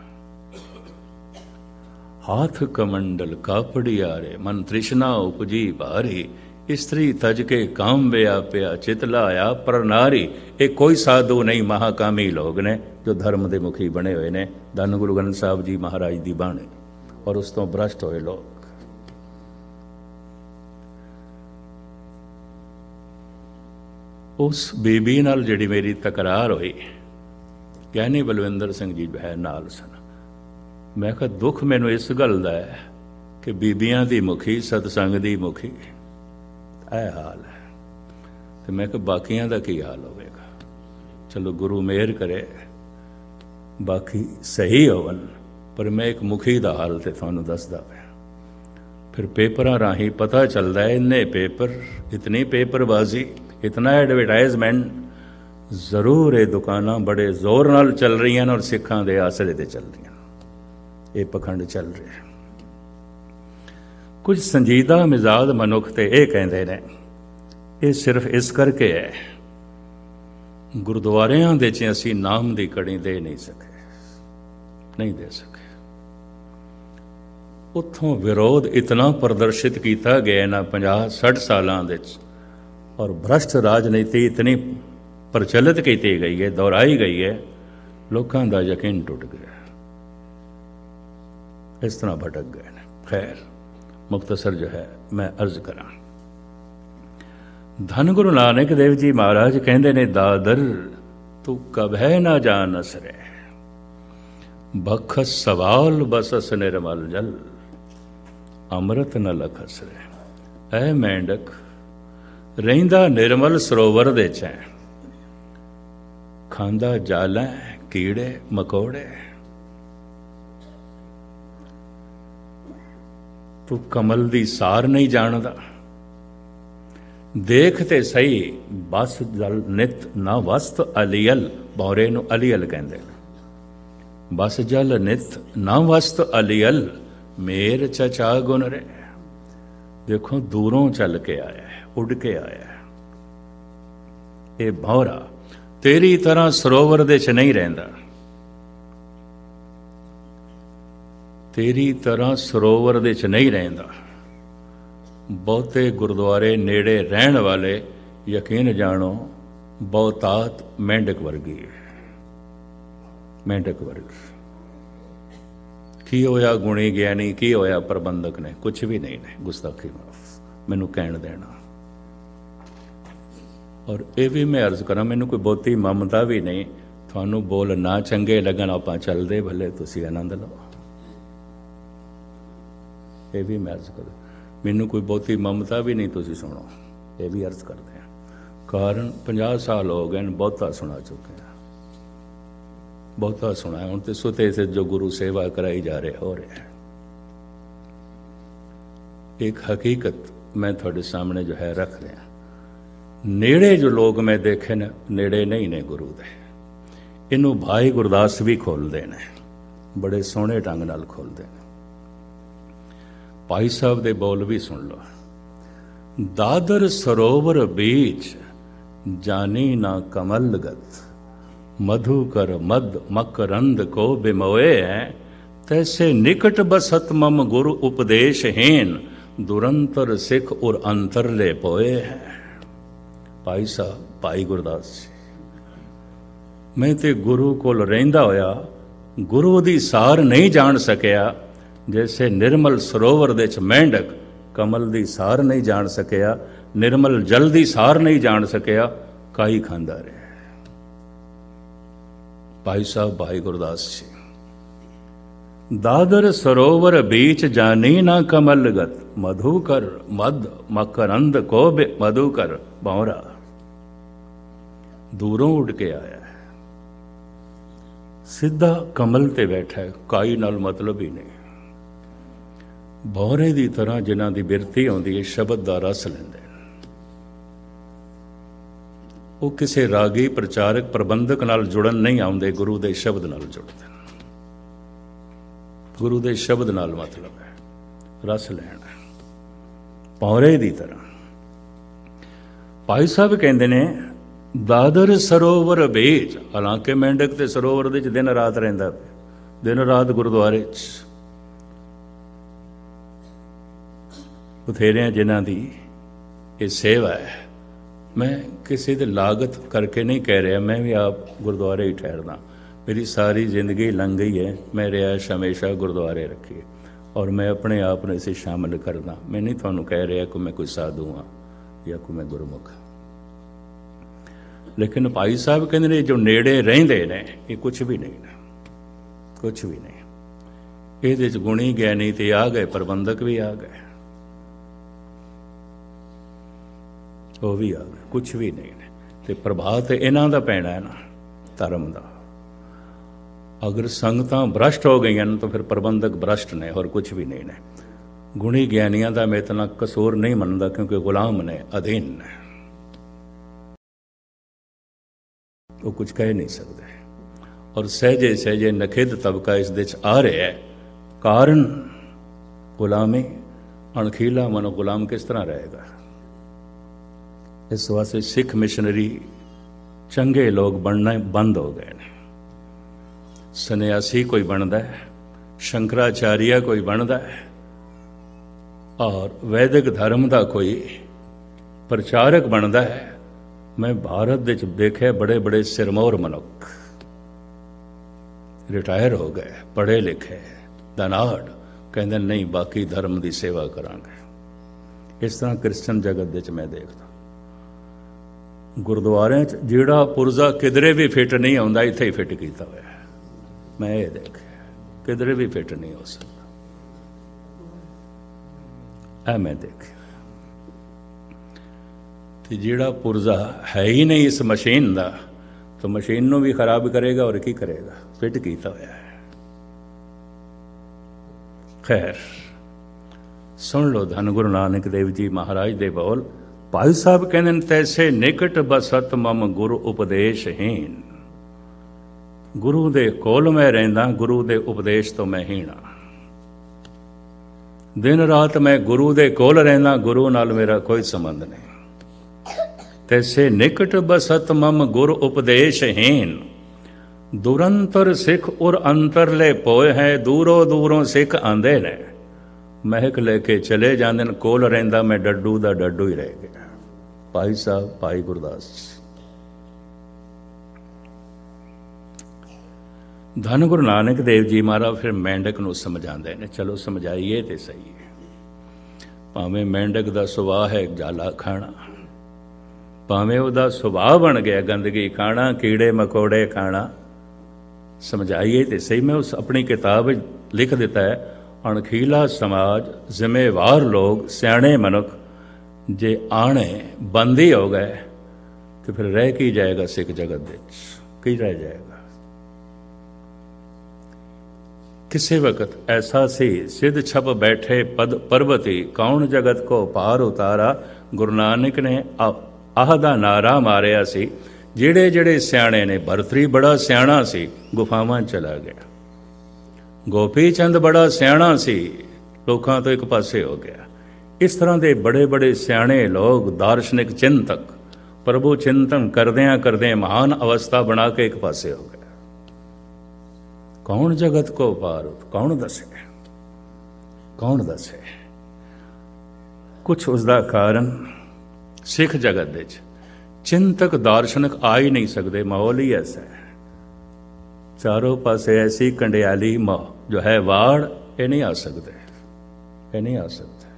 हाथ कमंडल कापड़ियारे, मन तृष्णा उपजी भारी, स्त्री तज के काम व्याप्या चितलाया पर नारी। एक कोई साधु नहीं, महाकामी लोग ने जो धर्म के मुखी बने हुए ने। धन गुरु ग्रंथ साहब जी महाराज की बाणी। और उस तो भ्रष्ट होए लोग। उस बीबी नाल जिहड़ी मेरी तकरार हुई, ज्ञानी बलविंदर सिंह जी है नाल सन। मैं कहा दुख मैनू इस गल दा है कि बीबियां दी मुखी, सतसंग दी मुखी, ऐ हाल है। तो मैं कहा बाकियां दा की हाल होवेगा। चलो गुरु मेहर करे बाकी सही होवन, पर मैं एक मुखी दा हाल ते तुहानू दसदा पिया। फिर पेपरां राही पता चलता है इन्ने पेपर, इतनी पेपरबाजी, इतना एडवरटाइजमेंट, जरूर ये दुकाना बड़े जोर नाल चल रही हैं और सिखां दे आसरे ते चल रही हैं। ये पखंड चल रहे हैं। कुछ संजीदा मिजाज मनुख ते ये कहते हैं ये सिर्फ इस करके है गुरुद्वारियां दे च असीं नाम दी कड़ी दे नहीं सके, नहीं दे सके। उत्थों विरोध इतना प्रदर्शित किया गया ना 50-60 सालों दे, और भ्रष्ट राजनीति इतनी प्रचलित की गई है, दोहराई गई है, लोगों का यकीन टूट गया, इस तरह भटक गए ने। खैर मुख्तसर जो है मैं अर्ज करा। धन गुरु नानक देव जी महाराज कहते ने, दादर तू कभै ना जानस रे, बखस सवाल बसस निर्मल जल, अमृत न लखस रे। ऐ मेंढक रहिंदा निर्मल सरोवर दे च, खांदा जालां कीड़े मकोड़े। तू कमल दी सार नहीं जानदा, देखते सही बस जल नित ना वस्त अलियल। बौरे नू अलियल कहंदे ने। बस जल नित ना वस्त अलियल, मेर चचा गुन रे। देखो दूरों चल के आया है, उड़ के आया है। ये भौरा तेरी तरह सरोवर दे च नहीं रहिंदा, तेरी तरह सरोवर दे च नहीं रहिंदा। बहुते गुरुद्वारे नेड़े रहन वाले यकीन जानो बहुतात मेंढक वर्गी है, मेंढक वर्ग। की होया गुणी ज्ञानी, की होया प्रबंधक ने, कुछ भी नहीं ने। गुस्ताखी माफ मैनू कहण देना। और ये भी मैं अर्ज करा, मैनू कोई बहुती ममता भी नहीं। थानू बोल ना चंगे लगन आपां चलदे, भले तुसीं आनंद लो। ये भी मैं अर्ज करूँ, मैनू कोई बहुती ममता भी नहीं, तुसीं सुनो। ये भी अर्ज करते हैं। कारण 50 साल हो गए, बहुता सुना चुके हैं। ਬਹੁਤਾ ਸੁਣਾ ਹੁਣ ਤੇ ਸੁਤੇ ਸੇ ਜੋ ਗੁਰੂ ਸੇਵਾ कराई जा रहे हो रहा है। एक हकीकत मैं थोड़े सामने जो है रख रहा, नेड़े जो लोग मैं देखे न नेड़े नहीं ने गुरु दे, इनू भाई गुरदास भी खोलते ने, बड़े सोहने ढंग नाल खोलते ने। भाई साहब दे बोल भी सुन लो। दादर सरोवर बीच जानी ना कमलगत, मधुकर मद मकरंद को बिमोए हैं, तैसे निकट बसत मम गुरु उपदेश हीन, दुरंतर सिख और अंतर ले पोए हैं। भाई साहब भाई गुरदास जी, मैं ते गुरु कोल रहिंदा होया गुरु दी सार नहीं जान सकिया, जैसे निर्मल सरोवर दे च मेंढक कमल दी सार नहीं जान सकिया, निर्मल जल दी सार नहीं जान सकिया, काई खांदा रहा। भाई साहब भाई गुरदास जी, दादर सरोवर बीच जानी ना कमलगत, मधुकर मद मकरंद को मधुकर भौरा। दूरों उड़ के आया है, सीधा कमल ते बैठा है, काई नाल मतलब ही नहीं। भौरे दी तरह जिन्हां दी बिरती आउंदी है, शब्द दा रस लैंदे, वो किसी रागी प्रचारक प्रबंधक नाल जुड़न नहीं आउंदे, गुरु दे शब्द नाल जुड़दे। गुरु दे शब्द नाल मतलब है रस लैना, भौरे दी तरह। भाई साहब कहंदे ने दादर सरोवर बीच, हालांकि मेंढक ते सरोवर दे च दिन रात रहिंदा, दिन रात गुरुद्वारे च बथेरे जिन्हां दी ये सेवा है। मैं किसी दे लागत करके नहीं कह रहा, मैं भी आप गुरुद्वारे ही ठहरदा, मेरी सारी जिंदगी लंघ गई है, मैं रिहायश हमेशा गुरुद्वारे रखी है और मैं अपने आप ने इसे शामिल करदा। मैं नहीं तुहानूं कह रहा कि मैं कोई साधु हाँ या कोई मैं गुरमुख, लेकिन भाई साहब कहते ने जो नेड़े रहिंदे ने ये कुछ भी नहीं ने, कुछ भी नहीं। इहदे च गुणी ज्ञानी ते आ गए, प्रबंधक भी आ गए, वो भी आ गए, कुछ भी नहीं ने। ते प्रभात इन्हां दा पैना है ना धर्म दा। अगर संगतां भ्रष्ट हो गई तो फिर प्रबंधक भ्रष्ट ने और कुछ भी नहीं ने। गुणी ज्ञानियां दा मैं इतना कसूर नहीं मनदा, क्योंकि गुलाम ने, अधीन ने, वो कुछ कह नहीं सकते। और सहजे सहजे नखिद तबका इस दे आ रहा है, कारण गुलामी। अणखीला मनो गुलाम किस तरह रहेगा? इस वास्ते सिख मिशनरी चंगे लोग बनना बंद हो गए ने। सन्यासी कोई बनता है, शंकराचार्य कोई बनता है, और वैदिक धर्म का कोई प्रचारक बनता है। मैं भारत विच देखे बड़े बड़े सिरमौर मनुख रिटायर हो गए, पढ़े लिखे धनाड़, कहते नहीं बाकी धर्म की सेवा करांगे। इस तरह क्रिश्चन जगत विच मैं देखता गुरुद्वारे जिहड़ा पुरजा किधरे भी फिट नहीं आउंदा, इत्थे ही फिट कीता होया। मैं ये देख किधरे भी फिट नहीं हो सकता, ऐ मैं देख। जिहड़ा पुरजा है ही नहीं इस मशीन का, तो मशीन नूं भी खराब करेगा और की करेगा, फिट कीता होया है। खैर सुन लो धन गुरु नानक देव जी महाराज दे बोल। भाई साहब कहते तैसे निकट बसत मम गुरु उपदेशहीन। गुरु दे कोल मैं रहिंदा, गुरु दे उपदेश तो मैं हीन हां। दिन रात मैं गुरु दे कोल रहिंदा, गुरु नाल मेरा कोई संबंध नहीं। तैसे निकट बसत मम गुरु उपदेशहीन। दुरंतर सिख और अंतर ले पोए हैं। दूरों दूरों सिख आंदे ने, महक लेके चले जाते हैं। कोल रहिंदा मैं डड्डू दा डड्डू ही रह गया। भाई साहब भाई गुरदास धन गुरु नानक देव जी महाराज फिर मेंढक नूं समझाते हैं। चलो समझाइए तो सही है। भावें मेंढक दा सुभाव है जाला खाना, भावें उहदा सुभाव बन गया गंदगी खाना, कीड़े मकोड़े खाना, समझाइए तो सही। मैं उस अपनी किताब लिख दिता है, अणखीला समाज, जिम्मेवार लोग, सियाणे मनुख जे आने बंदी हो गए तो फिर रह की जाएगा सिख जगत विच, की रह जाएगा? किसे वक्त ऐसा सी सिद्ध छप बैठे पद पर्वती, कौन जगत को पार उतारा। गुरु नानक ने आह दा नारा मारिया सी। ਜਿਹੜੇ ਜਿਹੜੇ ਸਿਆਣੇ ਨੇ, ਭਰਤਰੀ ਬੜਾ ਸਿਆਣਾ ਸੀ, ਗੁਫਾਵਾਂ ਚਲਾ ਗਿਆ। ਗੋਪੀ ਚੰਦ ਬੜਾ ਸਿਆਣਾ ਸੀ, ਲੋਕਾਂ ਤੋਂ ਇੱਕ ਪਾਸੇ ਹੋ ਗਿਆ। ਇਸ ਤਰ੍ਹਾਂ ਦੇ ਬੜੇ ਬੜੇ ਸਿਆਣੇ ਲੋਕ, ਦਾਰਸ਼ਨਿਕ ਚਿੰਤਕ, ਪ੍ਰਭੂ ਚਿੰਤਨ ਕਰਦਿਆਂ ਕਰਦਿਆਂ ਮਹਾਨ ਅਵਸਥਾ ਬਣਾ ਕੇ ਇੱਕ ਪਾਸੇ ਹੋ ਗਏ। ਕੌਣ ਜਗਤ ਕੋ ਪਾਰ, ਕੌਣ ਦੱਸੇ, ਕੌਣ ਦੱਸੇ। ਕੁਛ ਉਸ ਦਾ ਕਾਰਨ ਸਿੱਖ ਜਗਤ ਦੇ 'ਚ चिंतक दार्शनिक आ ही नहीं सकते। माहौल ही ऐसा है, चारों पासे ऐसी कंडियाली जो है वाड़, ये नहीं आ सकते, ये नहीं आ सकते।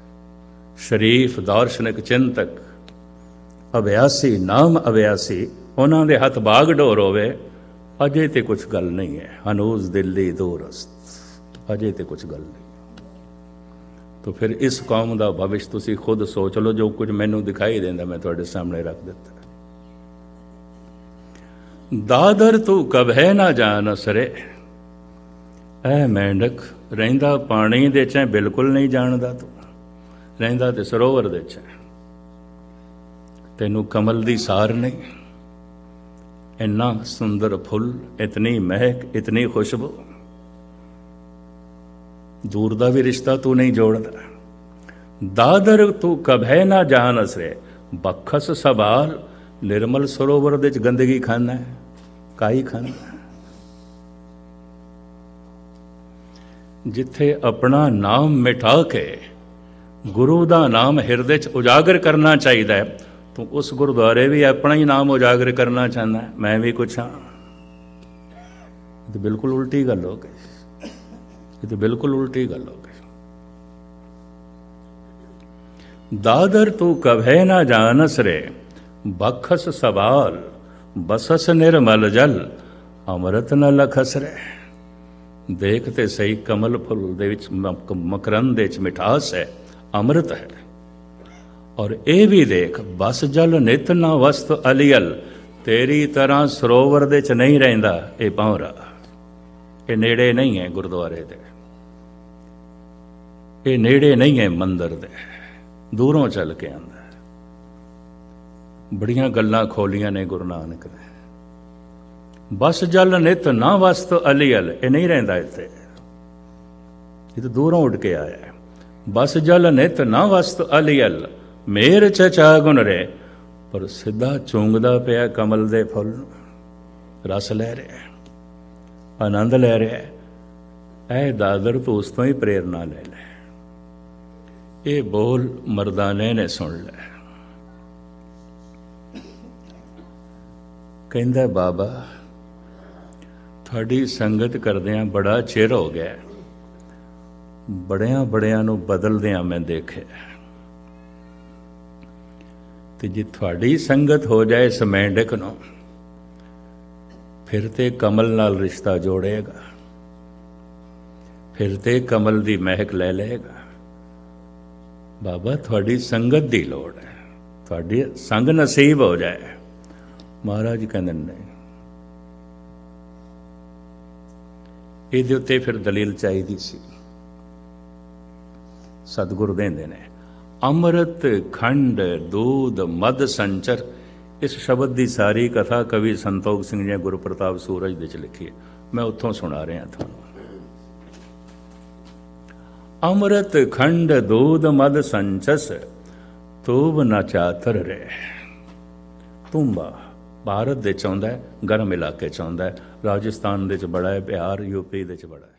शरीफ दार्शनिक चिंतक अभ्यासी, नाम अभ्यासी, उन्होंने दे हथ बाग डोर होवे, अजे तो कुछ गल नहीं है। हनूज दिल्ली दूरस्त, अजे तो कुछ गल नहीं। तो फिर इस कौम का भविष्य तुसी खुद सोच लो। जो कुछ मैनू दिखाई देंदा मैं तुहाडे सामने रख दिता। दादर तू कभे ना जान असरे, ऐ मेंढक रहिंदा पानी दे च बिल्कुल नहीं जानदा। तू रहिंदा ते सरोवर दे च, तैनू कमल दी सार नहीं। इन्ना सुंदर फुल, इतनी महक, इतनी खुशबू, दूर दा भी रिश्ता तू नहीं जोड़दा। दादर तू कभे ना जान असरे, बखस सबाल, निर्मल सरोवर दे च गंदगी खाना है, काई खाना। जिथे अपना नाम मिटा के गुरु दा नाम हिरदे च उजागर करना चाहिए, तो उस गुरुद्वारे भी अपना ही नाम उजागर करना चाहना है, मैं भी कुछ हाँ। तो बिल्कुल उल्टी गल हो गई, ये तो बिल्कुल उल्टी गल हो गई। दादर तू कभे ना जानस रे, बखस सवाल, बसस निर्मल जल, अमृत न लखस रे। देखते सही कमल फुल दे विच मकरंद दे विच मिठास है, अमृत है। और ये भी देख, बस जल नित न वस्त अलियल, तेरी तरह सरोवर दे च नहीं रहिंदा ये भौरा। ये नेड़े नहीं है गुरुद्वारे दे, ये नेड़े नहीं है मंदिर दे, दूरों चल के आंदा। बड़ियां गल्लां खोलियां ने गुरु नानक ने। बस जल नित ना वस्त अलियल, ये नहीं रहिंदा इत्थे, ये तो दूरों उड़ के आया है। बस जल नित ना वस्त अलियल, मेर चचा गुण रे। पर सीधा चूंगदा पिया कमल दे फुल, रस लै रहा है, आनंद लै रहा है। ऐ दादर तो उस तो ही प्रेरणा ले ले। ये बोल मर्दाने ने सुन लिया। कहंदा बाबा थोड़ी संगत करदियां बड़ा चिर हो गया, बड़ियां बड़ियां नूं बदलदियां मैं देखे। ते जे थोड़ी संगत हो जाए इस मेंढक नूं, फिर ते कमल नाल रिश्ता जोड़ेगा, फिर ते कमल दी महक ले लेगा। बाबा थोड़ी संगत दी लोड़ है, थोड़ी संग नसीब हो जाए। महाराज कहते नहीं, ये उत्ते फिर दलील चाहिए सी। सतगुरु देंदे ने, अमृत खंड दूध मद संचर। इस शब्द की सारी कथा कवि संतोख सिंह जी गुरु प्रताप सूरज दे च लिखी है, मैं उत्थों सुना रहा थानू। अमृत खंड दूध मद संचस, तूब न चातर रे। तुम्बा भारत दे च आउंदा है, गर्म इलाके च आउंदा है, राजस्थान दे च बड़ा है, बिहार यूपी दे च बड़ा है।